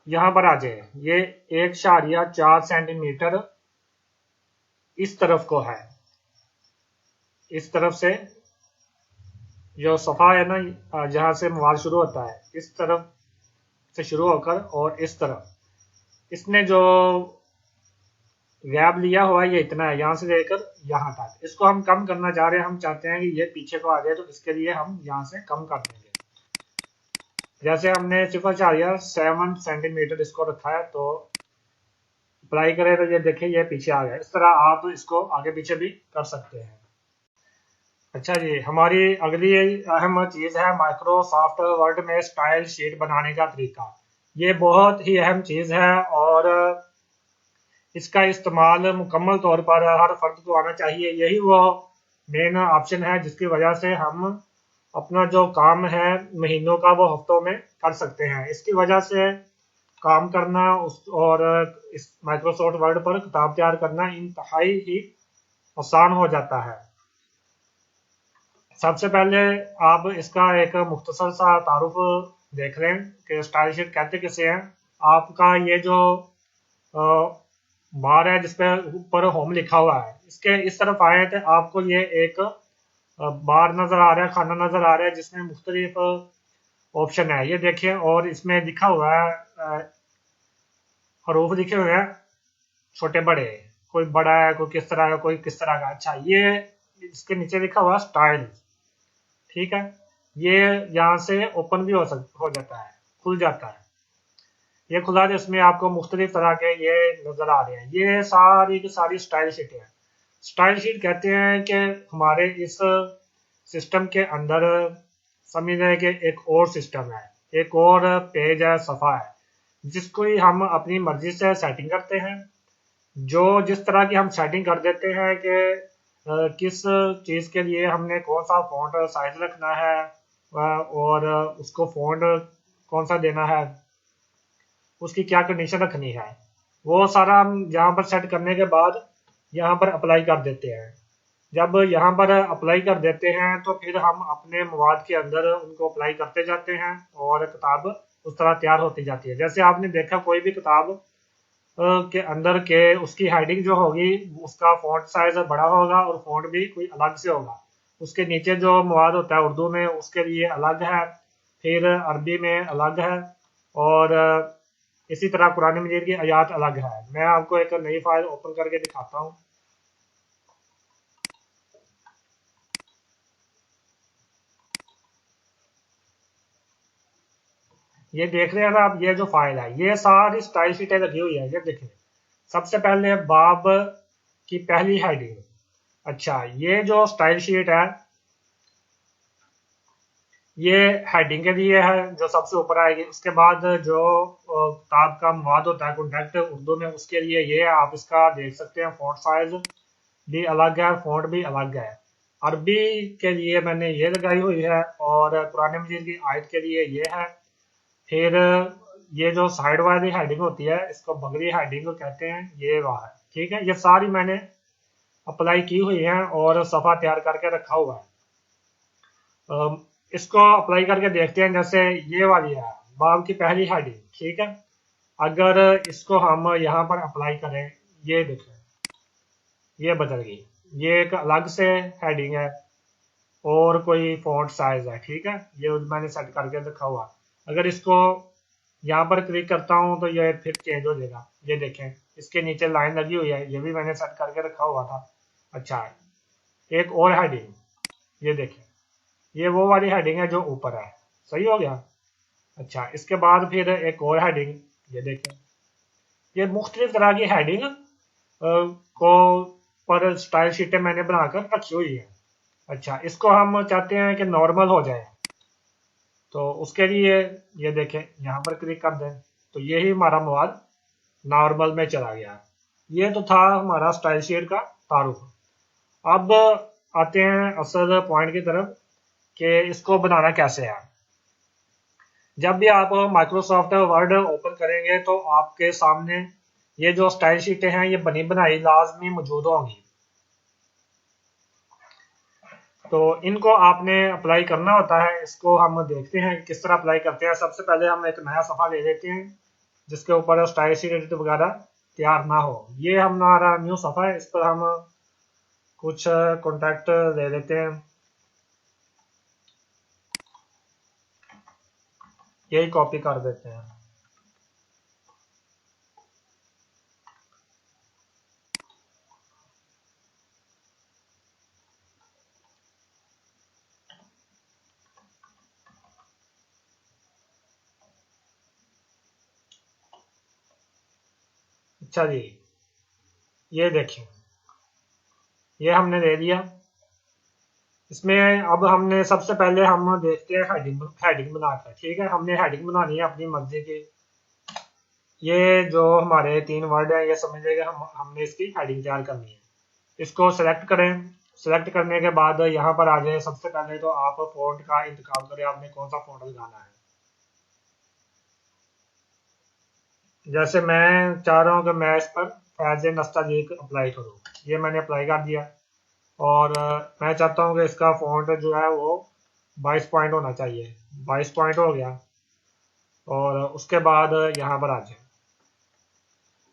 Speaker 1: यहाँ पर आ जाए, ये 1.4 सेंटीमीटर इस तरफ को है, इस तरफ से जो सफा है ना जहां से मोबाइल शुरू होता है, इस तरफ से शुरू होकर और इस तरफ इसने जो गैप लिया हुआ है ये इतना है, यहाँ से लेकर यहाँ तक। इसको हम कम करना चाह रहे हैं, हम चाहते हैं कि ये पीछे को आ जाए, तो इसके लिए हम यहाँ से कम कर देंगे। जैसे हमने 0.7 सेंटीमीटर इसको रखा है, तो अप्लाई करें तो ये देखिए ये पीछे आ गया। इस तरह आप इसको आगे पीछे भी कर सकते हैं। अच्छा जी, हमारी अगली अहम चीज है माइक्रोसॉफ्ट वर्ड में स्टाइल शीट बनाने का तरीका। ये बहुत ही अहम चीज है और इसका इस्तेमाल मुकम्मल तौर पर हर फर्द को आना चाहिए। यही वो मेन ऑप्शन है जिसकी वजह से हम अपना जो काम है महीनों का वो हफ्तों में कर सकते हैं। इसकी वजह से काम करना और इस माइक्रोसॉफ्ट वर्ड पर किताब तैयार करना इंतहाई ही आसान हो जाता है। सबसे पहले आप इसका एक मुख्तसर सा तारुफ देख लें कि स्टाइल शीट कहते किसे हैं। आपका ये जो बार है जिसपे ऊपर होम लिखा हुआ है, इसके इस तरफ आए तो आपको ये एक बार नजर आ रहा है, खाना नजर आ रहा है जिसमें मुख्तलिफ ऑप्शन है, ये देखिए। और इसमें लिखा हुआ है हरूफ लिखे हुए हैं छोटे बड़े, कोई बड़ा है, कोई किस तरह का, कोई किस तरह का। अच्छा, ये इसके नीचे लिखा हुआ स्टाइल, ठीक है। ये यहाँ से ओपन भी हो जाता है, खुल जाता है। ये खुला है, इसमें आपको मुख्तलिफ तरह के ये नजर आ रहे हैं। ये सारी की सारी स्टाइल शीटें हैं। स्टाइल शीट कहते हैं कि हमारे इस सिस्टम के अंदर समझ रहे कि एक और सिस्टम है, एक और पेज है, सफा है, जिसको ही हम अपनी मर्जी से सेटिंग करते हैं। जो जिस तरह की हम सेटिंग कर देते हैं कि किस चीज़ के लिए हमने कौन सा फॉन्ट साइज रखना है और उसको फॉन्ट कौन सा देना है, उसकी क्या कंडीशन रखनी है, वो सारा हम यहाँ पर सेट करने के बाद यहाँ पर अप्लाई कर देते हैं। जब यहाँ पर अप्लाई कर देते हैं तो फिर हम अपने मवाद के अंदर उनको अप्लाई करते जाते हैं और किताब उस तरह तैयार होती जाती है। जैसे आपने देखा कोई भी किताब के अंदर के उसकी हेडिंग जो होगी उसका फॉन्ट साइज बड़ा होगा और फॉन्ट भी कोई अलग से होगा। उसके नीचे जो मवाद होता है उर्दू में उसके लिए अलग है, फिर अरबी में अलग है, और इसी तरह कुरान मजीद की आयात अलग है। मैं आपको एक नई फाइल ओपन करके दिखाता हूँ। ये देख रहे हैं ना आप, ये जो फाइल है ये सारी स्टाइल शीटें लगी हुई है, ये देखें। सबसे पहले बाब की पहली हेडिंग। अच्छा, ये जो स्टाइल शीट है ये हेडिंग के लिए है जो सबसे ऊपर आएगी। उसके बाद जो किताब का मवाद होता है कॉन्टेक्ट उर्दू में, उसके लिए ये है, आप इसका देख सकते हैं। फॉन्ट साइज भी अलग है, फॉन्ट भी अलग है। अरबी के लिए मैंने ये लगाई हुई है और कुरान मजीद की आयत के लिए ये है। फिर ये जो साइड वाली हेडिंग होती है इसको बगली हेडिंग कहते हैं, ये वह है, ठीक है। ये सारी मैंने अप्लाई की हुई है और सफ़ा तैयार करके रखा हुआ है। इसको अप्लाई करके देखते हैं। जैसे ये वाली है बाब की पहली हेडिंग, ठीक है। अगर इसको हम यहाँ पर अप्लाई करें, ये देखें ये बदल गई, ये एक अलग से हेडिंग है और कोई फॉन्ट साइज है, ठीक है। ये मैंने सेट करके रखा हुआ। अगर इसको यहाँ पर क्लिक करता हूँ तो ये फिर चेंज हो जाएगा, ये देखें। इसके नीचे लाइन लगी हुई है, ये भी मैंने सेट करके रखा हुआ था। अच्छा, एक और हेडिंग, ये देखें ये वो वाली हेडिंग है जो ऊपर है, सही हो गया। अच्छा, इसके बाद फिर एक और हेडिंग, ये देखें, ये मुख्तलिफ तरह की हेडिंग को पर स्टाइल शीटें मैंने बनाकर रखी हुई है। अच्छा, इसको हम चाहते हैं कि नॉर्मल हो जाए, तो उसके लिए ये देखें, यहाँ पर क्लिक कर दें तो यही हमारा मवाद नॉर्मल में चला गया। ये तो था हमारा स्टाइल शीट का तारुफ। अब आते हैं असल पॉइंट की तरफ कि इसको बनाना कैसे है। जब भी आप माइक्रोसॉफ्ट वर्ड ओपन करेंगे तो आपके सामने ये जो स्टाइल शीटें हैं ये बनी बनाई लाजमी मौजूद होंगी, तो इनको आपने अप्लाई करना होता है। इसको हम देखते हैं कि किस तरह अप्लाई करते हैं। सबसे पहले हम एक नया सफ़ा ले लेते हैं जिसके ऊपर स्टाइल शीट वगैरह तैयार ना हो। ये हमारा न्यू सफ़ा है, इस पर हम कुछ कॉन्टैक्ट ले लेते हैं, यही कॉपी कर देते हैं। अच्छा जी, ये देखें, ये हमने ले लिया। इसमें अब हमने सबसे पहले हम देखते हैं हेडिंग हेडिंग बनाकर। ठीक है, हमने हेडिंग बनानी है अपनी मर्जी की। ये जो हमारे 3 वर्ड है ये समझ लेंगे, हमने इसकी हेडिंग तैयार करनी है। इसको सेलेक्ट करें। सेलेक्ट करने के बाद यहाँ पर आ जाए। सबसे पहले तो आप फॉन्ट का इंतखाब करें, आपने कौन सा फॉन्ट लगाना है। जैसे मैं चाह रहा हूँ कि मैं इस पर फैज नस्ताल्जिक अप्लाई करूँ, ये मैंने अप्लाई कर दिया। और मैं चाहता हूँ कि इसका फॉन्ट जो है वो 22 पॉइंट होना चाहिए। 22 पॉइंट हो गया। और उसके बाद यहाँ पर आ जाए।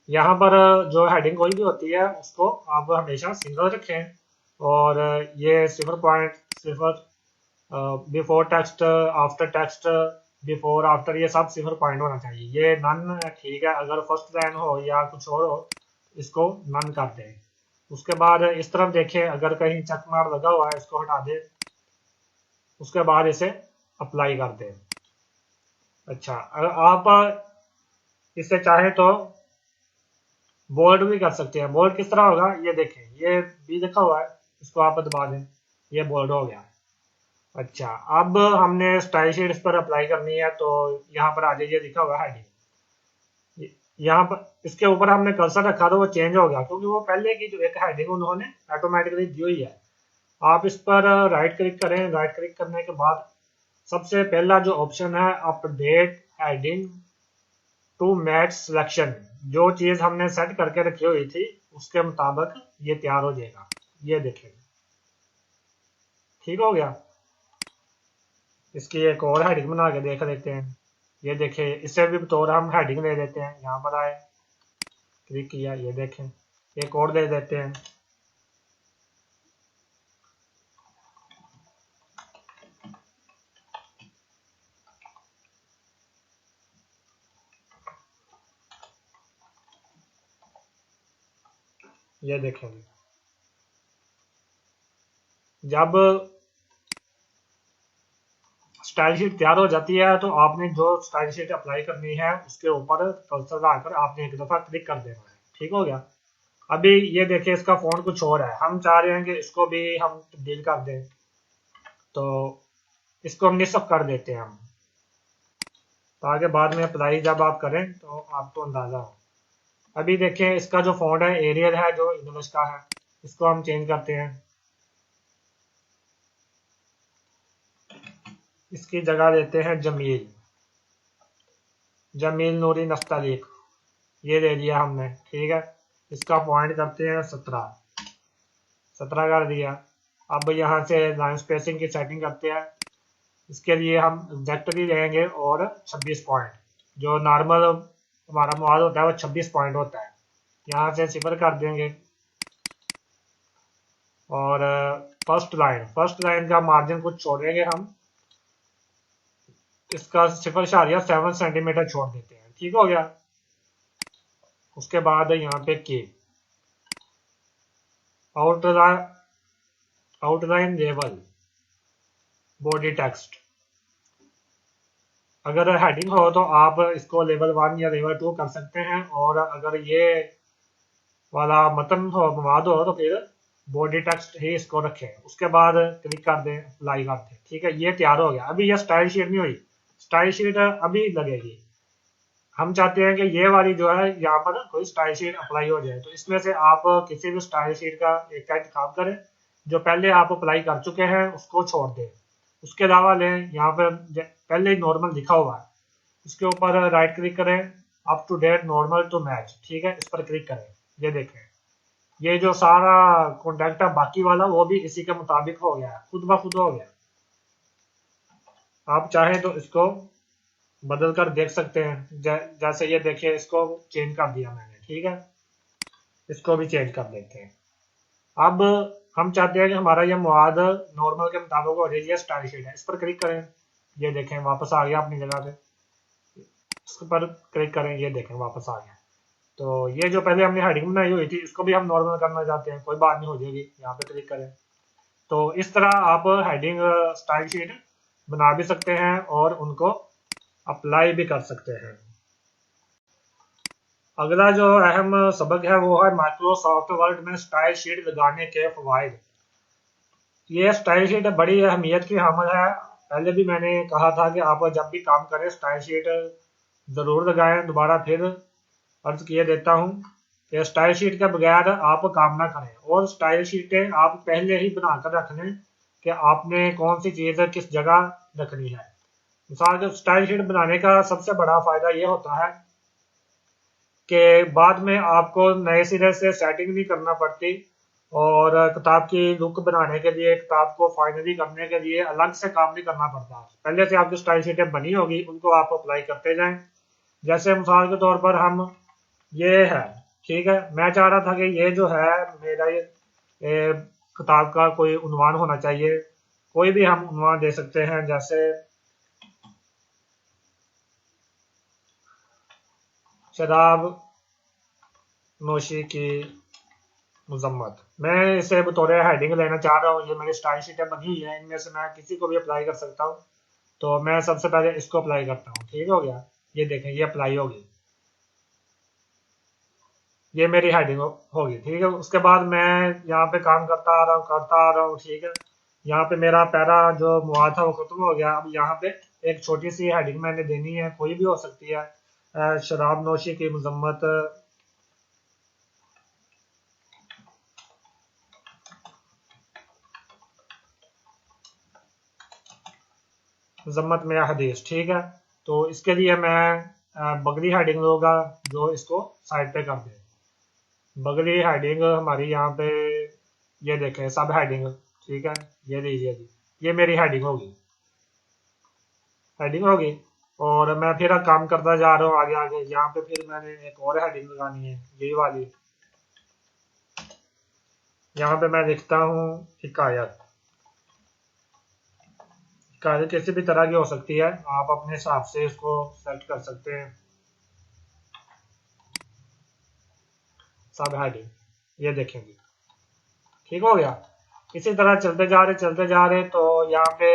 Speaker 1: यहाँ पर जो हेडिंग कोई भी होती है उसको आप हमेशा सिंगल रखें। और ये 0 point, 0, before text, after text, before after, ये सब 0 पॉइंट होना चाहिए। ये नन ठीक है, अगर फर्स्ट लाइन हो या कुछ और हो इसको नन कर दें। उसके बाद इस तरफ देखें, अगर कहीं चेक मार्क लगा हुआ है इसको हटा दें। उसके बाद इसे अप्लाई कर दें। अच्छा, अगर आप इसे चाहें तो बोल्ड भी कर सकते हैं। बोल्ड किस तरह होगा, ये देखें, ये बी लिखा हुआ है, इसको आप दबा दें, ये बोल्ड हो गया। अच्छा, अब हमने स्टाइल शीट इस पर अप्लाई करनी है, तो यहाँ पर आ जाइए, लिखा हुआ है हेडिंग। यहाँ पर इसके ऊपर हमने कर्सर रखा तो वो चेंज हो गया, क्योंकि वो पहले की जो एक हेडिंग उन्होंने ऑटोमेटिकली दी हुई है। आप इस पर राइट क्लिक करें। राइट क्लिक करने के बाद सबसे पहला जो ऑप्शन है update heading to match selection, जो चीज हमने सेट करके रखी हुई थी उसके मुताबिक ये तैयार हो जाएगा। ये देखें, ठीक हो गया। इसकी एक और हेडिंग बना के देख लेते हैं। ये देखें, इससे भी बतौर हम हेडिंग ले लेते हैं। यहाँ पर आए, क्लिक किया, ये देखें, एक और दे देते हैं। ये देखें, जब स्टाइल शीट तैयार हो जाती है तो आपने जो स्टाइल शीट अप्लाई करनी है उसके ऊपर कर्सर लाकर आपने एक दफा क्लिक कर देना है। ठीक हो गया। अभी ये देखिए, इसका फॉन्ट कुछ और है, हम चाह रहे हैं कि इसको भी हम तब्दील कर दें, तो इसको हम निस्फ कर देते हैं हम, ताकि बाद में अप्लाई जब आप करें तो आपको अंदाजा हो। अभी देखें, इसका जो फॉन्ट है एरियल है, जो इंग्लिश का है, इसको हम चेंज करते हैं। इसकी जगह देते हैं जमील, जमील नूरी नफ्तालिक, ये ले लिया हमने। ठीक है, इसका पॉइंट करते हैं 17, 17 कर दिया। अब यहाँ से लाइन स्पेसिंग की सेटिंग करते हैं। इसके लिए हम एग्जैक्टली लेंगे और 26 पॉइंट, जो नॉर्मल हमारा मॉडल होता है वो 26 पॉइंट होता है। यहाँ से 0 कर देंगे। और फर्स्ट लाइन का मार्जिन कुछ छोड़ेंगे हम, इसका 0.7 सेंटीमीटर छोड़ देते हैं। ठीक हो गया। उसके बाद यहाँ पे की outline outline level, body text. अगर हेडिंग हो तो आप इसको लेवल 1 या लेवल 2 कर सकते हैं, और अगर ये वाला मतन हो, मवाद हो, तो फिर बॉडी टेक्स्ट ही इसको रखें। उसके बाद क्लिक कर दें, अप्लाई कर दें। ठीक है, ये तैयार हो गया। अभी ये स्टाइल शीट नहीं हुई, स्टाइल शीट अभी लगेगी। हम चाहते हैं कि ये वाली जो है यहाँ पर कोई स्टाइल शीट अप्लाई हो जाए। तो इसमें से आप किसी भी स्टाइल शीट का एक का इंतखाब करें, जो पहले आप अप्लाई कर चुके हैं उसको छोड़ दें। उसके अलावा लें, यहाँ पर पहले ही नॉर्मल लिखा हुआ है, उसके ऊपर राइट क्लिक करें, up to date normal to match. ठीक है, इस पर क्लिक करें। ये देखें, ये जो सारा कॉन्टैक्ट है बाकी वाला, वो भी इसी के मुताबिक हो गया, खुद ब खुद हो गया। आप चाहें तो इसको बदल कर देख सकते हैं। जैसे ये देखिए, इसको चेंज कर दिया मैंने। ठीक है, इसको भी चेंज कर देते हैं। अब हम चाहते हैं कि हमारा ये मवाद नॉर्मल के मुताबिक हो जाए। ये स्टाइल शीट है, इस पर क्लिक करें। ये देखें, वापस आ गया अपनी जगह पे। इस पर क्लिक करें, ये देखें वापस आ गया। तो ये जो पहले हमने हेडिंग बनाई हुई थी, इसको भी हम नॉर्मल करना चाहते हैं, कोई बात नहीं, हो जाएगी। यहाँ पे क्लिक करें। तो इस तरह आप हेडिंग स्टाइल शीट बना भी सकते हैं और उनको अप्लाई भी कर सकते हैं। अगला जो अहम सबक है वो है माइक्रोसॉफ्ट वर्ड में स्टाइल शीट लगाने के फवाइद। ये स्टाइल शीट बड़ी अहमियत की हामिल है। पहले भी मैंने कहा था कि आप जब भी काम करें स्टाइल शीट जरूर लगाएं। दोबारा फिर अर्ज किए देता हूँ कि स्टाइल शीट के बगैर आप काम ना करें, और स्टाइल शीटें आप पहले ही बनाकर रख लें कि आपने कौन सी चीज़ किस जगह रखनी है। मिसाल के स्टाइल शीट बनाने का सबसे बड़ा फायदा ये होता है कि बाद में आपको नए सिरे से सेटिंग नहीं करना पड़ती, और किताब की लुक बनाने के लिए, किताब को फाइनली करने के लिए अलग से काम नहीं करना पड़ता। पहले से आपकी स्टाइल शीटें बनी होगी, उनको आप अप्लाई करते जाएं। जैसे मिसाल के तौर पर हम ये है, ठीक है, मैं चाह रहा था कि ये जो है मेरा ये किताब का कोई उन्वान होना चाहिए। कोई भी हम उन्वान दे सकते हैं, जैसे शराब नोशी की मजम्मत। मैं इसे बतौर हेडिंग लेना चाह रहा हूँ। ये मेरी स्टाइल शीटें बनी हुई है, इनमें से मैं किसी को भी अप्लाई कर सकता हूँ। तो मैं सबसे पहले इसको अप्लाई करता हूँ। ठीक हो गया, ये देखें, ये अप्लाई होगी, ये मेरी हेडिंग होगी। ठीक है, उसके बाद मैं यहाँ पे काम करता आ रहा हूँ, करता आ रहा हूँ। ठीक है, यहाँ पे मेरा पैरा जो मवाद था वो खत्म हो गया। अब यहाँ पे एक छोटी सी हेडिंग मैंने देनी है, कोई भी हो सकती है, शराब नोशी की मजम्मत, मजम्मत में हदीस। ठीक है, तो इसके लिए मैं बगली हेडिंग लूँगा जो इसको साइड पे कर दे। बगली हेडिंग हमारी यहाँ पे, ये देखें, सब हेडिंग। ठीक है, ये लीजिए जी, ये मेरी हेडिंग होगी, हेडिंग होगी। और मैं फिर काम करता जा रहा हूँ आगे आगे। यहाँ पे फिर मैंने एक और हेडिंग लगानी है, यही वाली। यहाँ पे मैं लिखता हूँ हिकायत। हिकायत किसी भी तरह की हो सकती है, आप अपने हिसाब से इसको सेलेक्ट कर सकते हैं। सब हेडिंग, ये देखेंगे, ठीक हो गया। इसी तरह चलते जा रहे, चलते जा रहे। तो यहाँ पे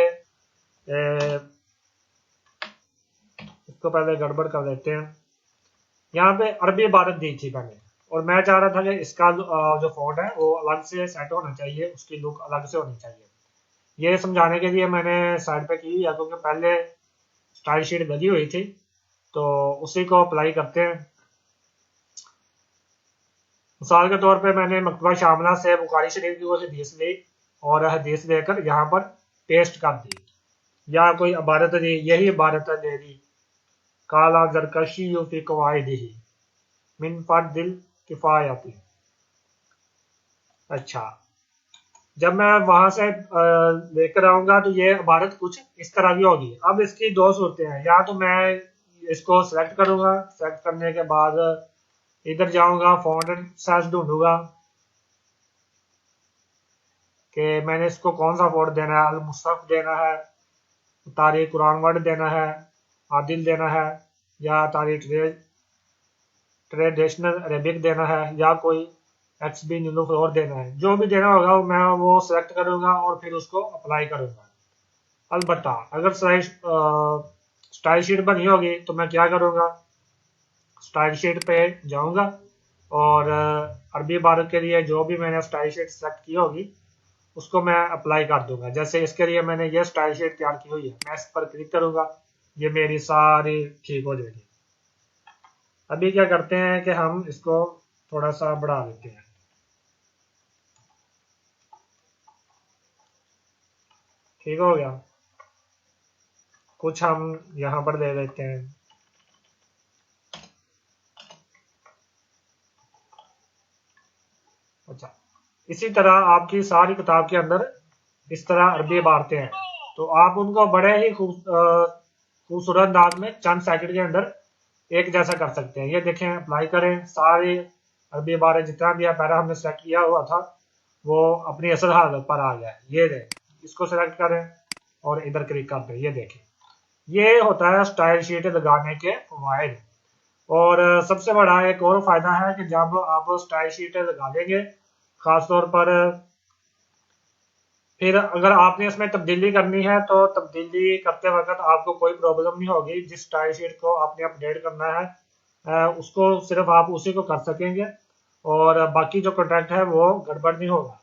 Speaker 1: इसको पहले गड़बड़ कर देते हैं। यहाँ पे अरबी इबारत दी थी मैंने, और मैं चाह रहा था कि इसका जो फॉन्ट है वो अलग से सेट होना चाहिए, उसकी लुक अलग से होनी चाहिए। ये समझाने के लिए मैंने साइड पे की है, क्योंकि पहले स्टाइल शीट लगी हुई थी, तो उसी को अप्लाई करते हैं। मिसाल के तौर पे मैंने मकतबा शामला से बुखारी शरीफ की वो हदीस ली, और हदीस लेकर यहाँ पर पेस्ट कर दी, या कोई इबारत दी, यही इबारत ले दी, काला जरकशी फी कवाइदिही मिन फर्दिल किफायती। अच्छा, जब मैं वहां से लेकर आऊंगा तो ये इबारत कुछ इस तरह की होगी। अब इसकी दो सूरतें हैं, या तो मैं इसको सेलेक्ट करूंगा, सेलेक्ट करने के बाद इधर जाऊंगा, फॉन्ट साइज ढूंढूंगा कि मैंने इसको कौन सा फॉन्ट देना है, अल मुसहफ देना है, तारीख कुरान वर्ड देना है, आदिल देना है, या तारीख ट्रेडिशनल अरेबिक देना है, या कोई XB नीलूफर और देना है। जो भी देना होगा मैं वो सिलेक्ट करूंगा और फिर उसको अप्लाई करूंगा। अलबत्ता अगर स्टाइल शीट बनी होगी तो मैं क्या करूँगा, स्टाइल शीट पे जाऊँगा और अरबी इबारत के लिए जो भी मैंने स्टाइल शीट सेलेक्ट की होगी उसको मैं अप्लाई कर दूंगा। जैसे इसके लिए मैंने ये स्टाइल शीट तैयार की हुई है, मैं इस पर क्लिक करूंगा, ये मेरी सारी ठीक हो जाएगी। अभी क्या करते हैं कि हम इसको थोड़ा सा बढ़ा देते हैं। ठीक हो गया। कुछ हम यहाँ पर दे देते हैं। अच्छा, इसी तरह आपकी सारी किताब के अंदर इस तरह अरबी इबारतें हैं, तो आप उनको बड़े ही खूबसूरत अंदाज में चंद सेकंड के अंदर एक जैसा कर सकते हैं। ये देखें, अप्लाई करें, सारी अरबी इबारत जितना भी पैरा हमने सेलेक्ट किया हुआ था वो अपनी असल हालत पर आ गया है। ये देखें, इसको सेलेक्ट करें और इधर क्लिक कर दें। ये देखें, ये होता है स्टाइल शीट लगाने के फायदे। और सबसे बड़ा एक और फायदा है कि जब आप स्टाइल शीट लगा देंगे, खासतौर पर फिर अगर आपने इसमें तब्दीली करनी है तो तब्दीली करते वक्त आपको कोई प्रॉब्लम नहीं होगी। जिस स्टाइल शीट को आपने अपडेट करना है उसको सिर्फ आप उसी को कर सकेंगे और बाकी जो कॉन्ट्रैक्ट है वो गड़बड़ नहीं होगा।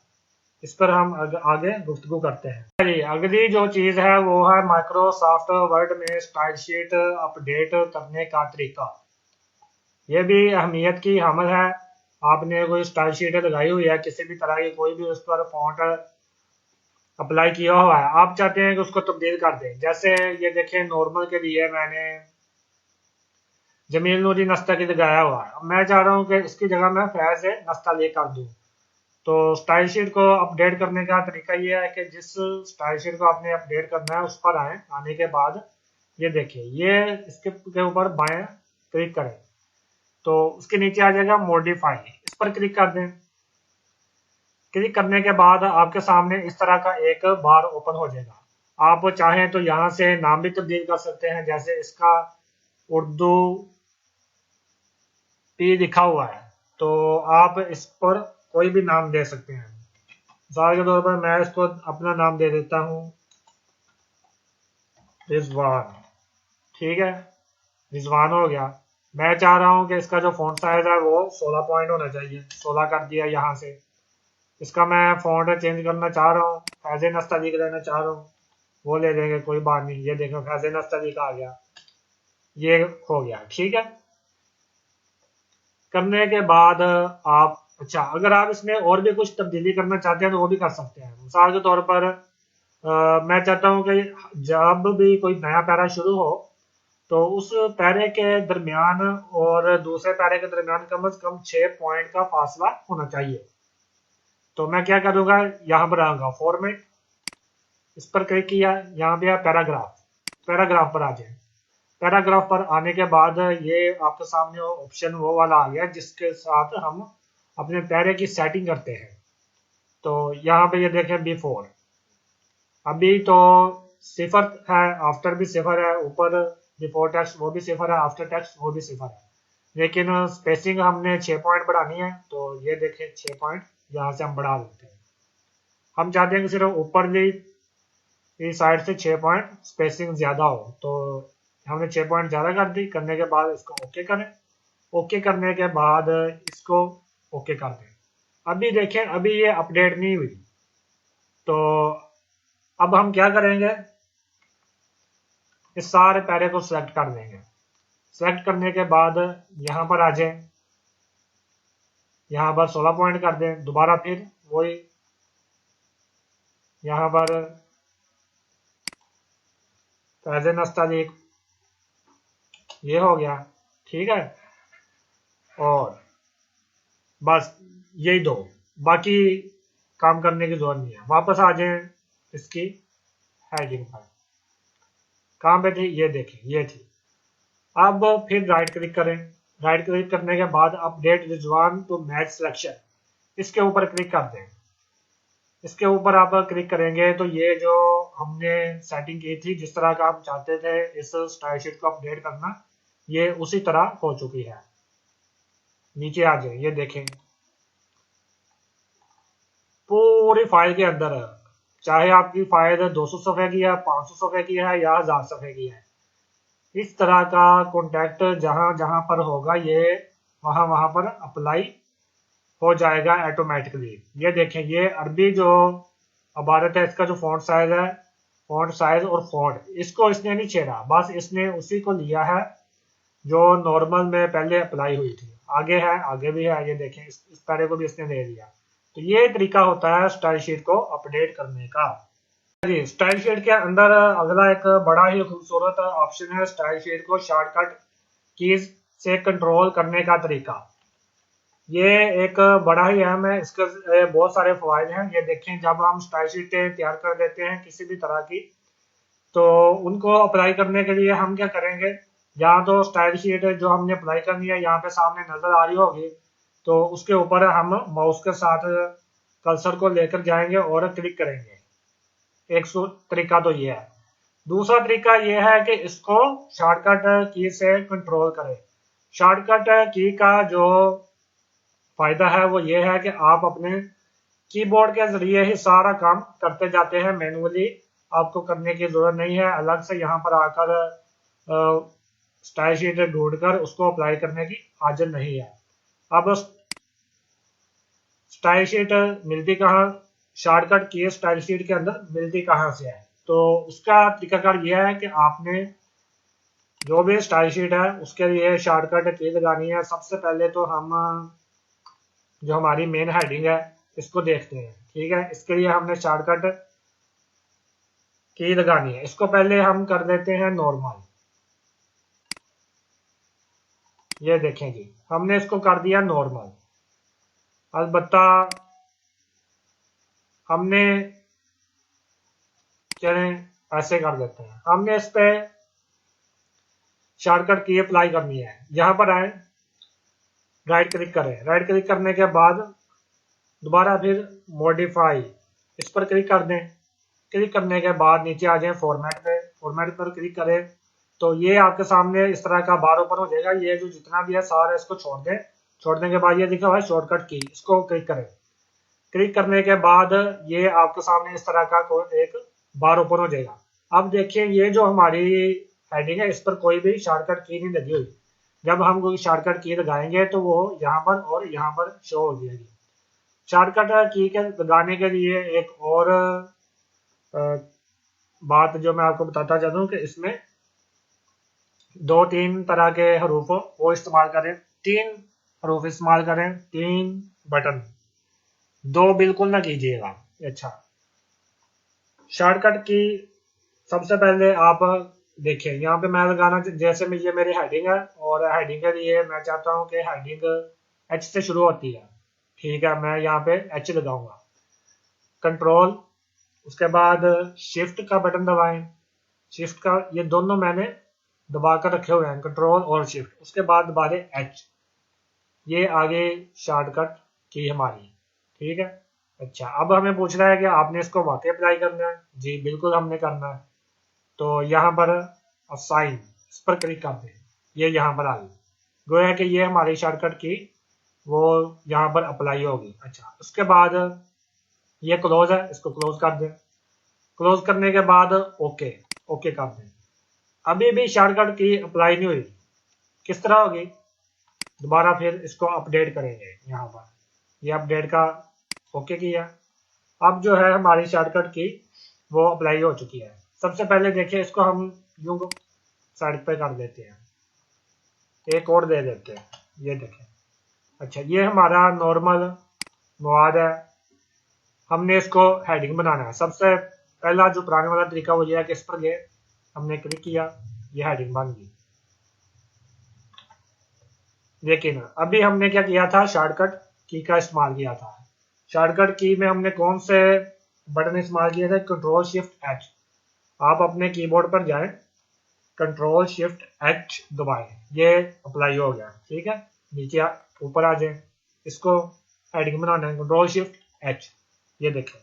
Speaker 1: इस पर हम आगे गुफ्तगू करते हैं। चलिए, अगली जो चीज़ है वो है माइक्रोसॉफ्ट वर्ड में स्टाइल शीट अपडेट करने का तरीका। ये भी अहमियत की हामिल है। आपने कोई स्टाइल शीट लगाई हुई है किसी भी तरह की, कोई भी उस पर फॉन्ट अप्लाई किया हुआ है, आप चाहते हैं कि उसको तब्दील कर दें। जैसे ये देखें, नॉर्मल के लिए मैंने जमील नूरी नस्तगी लगाया हुआ है, अब मैं चाह रहा हूँ कि इसकी जगह मैं फैज नस्तली कर दूँ। तो स्टाइल शीट को अपडेट करने का तरीका ये है कि जिस स्टाइल शीट को आपने अपडेट करना है उस पर आए, आने के बाद ये देखिए, ये इसके के ऊपर बाएं क्लिक करें तो उसके नीचे आ जाएगा मॉडिफाई, इस पर क्लिक कर दें। क्लिक करने के बाद आपके सामने इस तरह का एक बार ओपन हो जाएगा। आप चाहें तो यहाँ से नाम भी तब्दील कर सकते हैं, जैसे इसका उर्दू पी लिखा हुआ है तो आप इस पर कोई भी नाम दे सकते हैं। मिसाल के तौर पर मैं इसको अपना नाम दे देता हूँ रिजवान। ठीक है, रिजवान हो गया। मैं चाह रहा हूँ कि इसका जो फॉन्ट साइज है वो 16 पॉइंट होना चाहिए, 16 कर दिया यहाँ से। इसका मैं फॉन्ट चेंज करना चाह रहा हूँ, फैज़ नस्तलीक लेना चाह रहा हूँ, वो ले लेंगे, कोई बात नहीं। ये देखो, फैज़ नस्तलीक आ गया, ये हो गया। ठीक है, करने के बाद आप, अच्छा, अगर आप इसमें और भी कुछ तब्दीली करना चाहते हैं तो वो भी कर सकते हैं। मिसाल के तौर पर मैं चाहता हूँ कि जब भी कोई नया पैरा शुरू हो तो उस पैरे के दरमियान और दूसरे पैरे के दरमियान कम से कम 6 पॉइंट का फासला होना चाहिए। तो मैं क्या करूँगा, यहाँ पर आऊँगा फॉर्मेट, इस पर क्लिक किया, यहाँ पे पैराग्राफ, पैराग्राफ पर आ जाए। पैराग्राफ पर आने के बाद ये आपके सामने ऑप्शन वो वाला आ गया जिसके साथ हम अपने पैरे की सेटिंग करते हैं। तो यहाँ पे ये देखें, बिफोर, अभी तो सिफर है, आफ्टर भी सिफर है, ऊपर बिफोर टेक्स्ट वो भी सिफर है, आफ्टर टेक्स्ट वो भी सिफर है, लेकिन स्पेसिंग हमने 6 पॉइंट बढ़ानी है। तो ये देखें 6 पॉइंट यहाँ से हम बढ़ा देते हैं। हम चाहते हैं कि सिर्फ ऊपर इस साइड से 6 पॉइंट स्पेसिंग ज्यादा हो, तो हमने 6 पॉइंट ज्यादा कर दी। करने के बाद इसको ओके करें, ओके करने के बाद इसको ओके कर दें। अभी देखें, अभी ये अपडेट नहीं हुई, तो अब हम क्या करेंगे, इस सारे पैरे को सिलेक्ट कर देंगे। सिलेक्ट करने के बाद यहाँ पर आ जाए, यहाँ पर 16 पॉइंट कर दें। दोबारा फिर वही यहाँ पर फैज़ नस्तलीक, ये हो गया। ठीक है, और बस यही दो, बाकी काम करने की जरूरत नहीं है। वापस आ जाए इसकी हेडिंग पर, कहाँ पे थी, ये देखें, ये थी। अब फिर राइट क्लिक करें, राइट क्लिक करने के बाद अपडेट रिजवान टू मैच सिलेक्शन, इसके ऊपर क्लिक कर दें। इसके ऊपर आप क्लिक करेंगे तो ये जो हमने सेटिंग की थी, जिस तरह का हम चाहते थे इस स्टाइल शीट को अपडेट करना, ये उसी तरह हो चुकी है। नीचे आ जाए, ये देखें पूरी फाइल के अंदर चाहे आपकी फाइल 200 सफ़े की है, 500 सफ़े की है या 1000 सफ़े की है। इस तरह का कॉन्टैक्ट जहां जहां पर होगा ये वहां वहां पर अप्लाई हो जाएगा ऑटोमेटिकली। ये देखें, ये अरबी जो इबारत है इसका जो फॉन्ट साइज है, फॉन्ट साइज और फॉन्ट इसको इसने नहीं छेड़ा, बस इसने उसी को लिया है जो नॉर्मल में पहले अप्लाई हुई थी। आगे है, आगे भी है, ये देखें इस पैरे को भी इसने ले लिया। तो ये तरीका होता है स्टाइल शीट को अपडेट करने का। जी, स्टाइल शीट के अंदर अगला एक बड़ा ही खूबसूरत ऑप्शन है स्टाइल शीट को शॉर्टकट कीज से कंट्रोल करने का तरीका। ये एक बड़ा ही अहम है, इसके बहुत सारे फायदे हैं। ये देखें, जब हम स्टाइल शीटें तैयार कर देते हैं किसी भी तरह की, तो उनको अप्लाई करने के लिए हम क्या करेंगे, यहाँ तो स्टाइल शीट जो हमने अप्लाई करनी है यहाँ पे सामने नजर आ रही होगी, तो उसके ऊपर हम माउस के साथ कर्सर को लेकर जाएंगे और क्लिक करेंगे। एक तरीका तो ये है। दूसरा तरीका ये है कि इसको शॉर्टकट की से कंट्रोल करें। शॉर्टकट की का जो फायदा है वो ये है कि आप अपने कीबोर्ड के जरिए ही सारा काम करते जाते हैं, मैनुअली आपको करने की जरूरत नहीं है अलग से यहाँ पर आकर स्टाइल शीट ढूंढकर उसको अप्लाई करने की हाजत नहीं है। अब स्टाइल शीट मिलती कहाँ, शॉर्टकट की स्टाइल शीट के अंदर मिलती कहाँ से है, तो उसका तरीकाकार यह है कि आपने जो भी स्टाइल शीट है उसके लिए शॉर्टकट की लगानी है। सबसे पहले तो हम जो हमारी मेन हेडिंग है इसको देखते हैं, ठीक है। इसके लिए हमने शॉर्टकट की लगानी है, इसको पहले हम कर देते हैं नॉर्मल। ये देखें जी, हमने इसको कर दिया नॉर्मल। अलबत्ता हमने चलें ऐसे कर देते हैं, हमने इस पे शॉर्टकट की अप्लाई करनी है। यहां पर आए, राइट क्लिक करें, राइट क्लिक करने के बाद दोबारा फिर मॉडिफाई इस पर क्लिक कर दें। क्लिक करने के बाद नीचे आ जाए फॉर्मेट पे, फॉर्मेट पर क्लिक करें तो ये आपके सामने इस तरह का बार ओपन हो जाएगा। ये जो जितना भी है सारा इसको छोड़ दें। छोड़ने के बाद ये लिखा हुआ है शॉर्टकट की, इसको क्लिक करें। क्लिक करने के बाद ये आपके सामने इस तरह का एक बार ओपन हो जाएगा। अब देखिए, ये जो हमारी हेडिंग है इस पर कोई भी शॉर्टकट की नहीं लगी हुई। जब हम कोई शॉर्टकट की लगाएंगे तो वो यहाँ पर और यहाँ पर शो हो जाएगी। शॉर्टकट की के लगाने के लिए एक और बात जो मैं आपको बताता चलूं कि इसमें 2-3 तरह के हरूफ वो इस्तेमाल करें, 3 हरूफ इस्तेमाल करें, 3 बटन, 2 बिल्कुल ना कीजिएगा। अच्छा, शॉर्टकट की सबसे पहले आप देखिए, यहाँ पे मैं लगाना, जैसे में ये मेरी हेडिंग है और हेडिंग के लिए मैं चाहता हूँ कि हेडिंग एच से शुरू होती है, ठीक है। मैं यहाँ पे एच लगाऊंगा, कंट्रोल, उसके बाद शिफ्ट का बटन दबाएं, शिफ्ट का ये दोनों मैंने दबा कर रखे हुए हैं, कंट्रोल और शिफ्ट, उसके बाद दबा दें एच। ये आगे शॉर्टकट की हमारी, ठीक है। अच्छा, अब हमें पूछ रहा है कि आपने इसको वाकई अप्लाई करना है। जी बिल्कुल हमने करना है। तो यहाँ पर असाइन इस पर क्लिक कर दें, ये यहाँ पर आ गई, गोया कि ये हमारी शॉर्टकट की वो यहाँ पर अप्लाई होगी। अच्छा, उसके बाद ये क्लोज है, इसको क्लोज कर दें। क्लोज करने के बाद ओके, ओके कर दें। अभी भी शॉर्टकट की अप्लाई नहीं हुई, किस तरह होगी, दोबारा फिर इसको अपडेट करेंगे। यहाँ पर ये अपडेट का ओके किया, अब जो है हमारी शॉर्टकट की वो अप्लाई हो चुकी है। सबसे पहले देखिए, इसको हम यूं साइड पे कर देते हैं, एक और दे देते हैं, ये देखें। अच्छा, ये हमारा नॉर्मल मवाद है, हमने इसको हेडिंग बनाना है। सबसे पहला जो पुराने वाला तरीका वो ये है कि इस पर गए, हमने क्लिक किया, ये हेडिंग बन गई। लेकिन अभी हमने क्या किया था, शॉर्टकट की का इस्तेमाल किया था। शॉर्टकट की में हमने कौन से बटन इस्तेमाल किए थे, कंट्रोल शिफ्ट एच। आप अपने कीबोर्ड पर जाएं, कंट्रोल शिफ्ट एच दबाएं, ये अप्लाई हो गया, ठीक है। नीचे ऊपर आ जाए, इसको हेडिंग बनाना है, कंट्रोल शिफ्ट एच, ये देखें।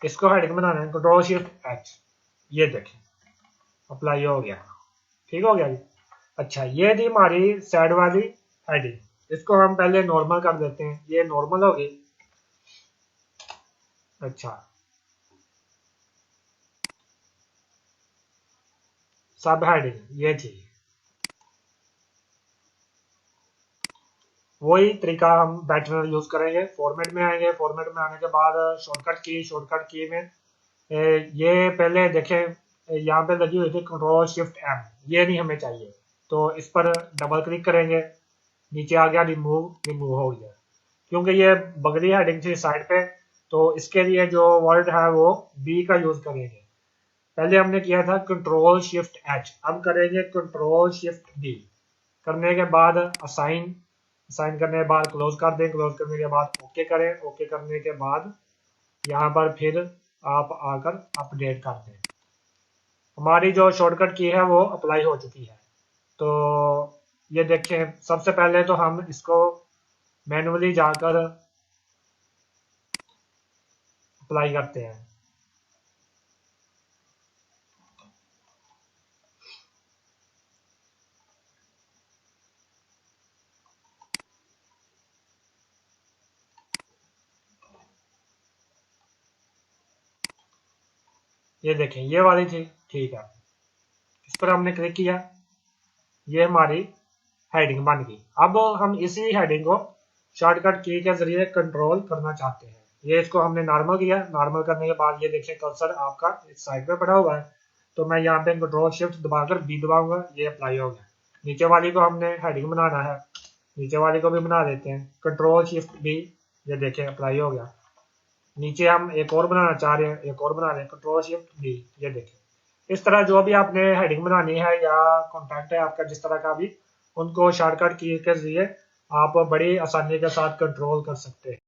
Speaker 1: इसको हेडिंग बनाना है, कंट्रोल शिफ्ट एच, ये देखें अप्लाई हो गया, ठीक हो गया जी। अच्छा, ये थी हमारी साइड वाली हेडिंग। इसको हम पहले नॉर्मल कर देते हैं, ये नॉर्मल होगी। अच्छा, सब हेडिंग ये थी, वही तरीका हम बैटर यूज करेंगे। फॉर्मेट में आएंगे, फॉर्मेट में आने के बाद शॉर्टकट की में ये पहले देखें, यहाँ पे लगी हुई थी कंट्रोल शिफ्ट एम, ये नहीं हमें चाहिए, तो इस पर डबल क्लिक करेंगे, नीचे आ गया रिमूव हो गया, क्योंकि ये बगली हेडिंग थी साइड पे, तो इसके लिए जो वर्ड है वो बी का यूज करेंगे। पहले हमने किया था कंट्रोल शिफ्ट एच, अब करेंगे कंट्रोल शिफ्ट बी। करने के बाद असाइन करने के बाद क्लोज कर दें, क्लोज करने के बाद ओके करें, ओके करने के बाद यहाँ पर फिर आप आकर अपडेट कर दें। हमारी जो शॉर्टकट की है वो अप्लाई हो चुकी है। तो ये देखें, सबसे पहले तो हम इसको मैनुअली जाकर अप्लाई करते हैं। ये देखें, ये वाली थी, ठीक है, इस पर हमने क्लिक किया, ये हमारी हेडिंग बन गई। अब हम इसी हेडिंग को शॉर्टकट की के जरिए कंट्रोल करना चाहते हैं। ये इसको हमने नॉर्मल किया, नॉर्मल करने के बाद ये देखिए कर्सर आपका इस साइड पे पड़ा हुआ है, तो मैं यहाँ पे कंट्रोल शिफ्ट दबाकर बी दबाऊंगा, ये अप्लाई हो गया। नीचे वाली को हमने हेडिंग बनाना है, नीचे वाली को भी बना देते हैं, कंट्रोल शिफ्ट बी, ये देखें अप्लाई हो गया। नीचे हम एक और बनाना चाह रहे हैं, एक और बना रहे हैं, कंट्रोल शिफ्ट बी, ये देखें। इस तरह जो भी आपने हेडिंग बनानी है या कॉन्टैक्ट है आपका जिस तरह का भी, उनको शॉर्टकट की के जरिए आप बड़ी आसानी के साथ कंट्रोल कर सकते हैं।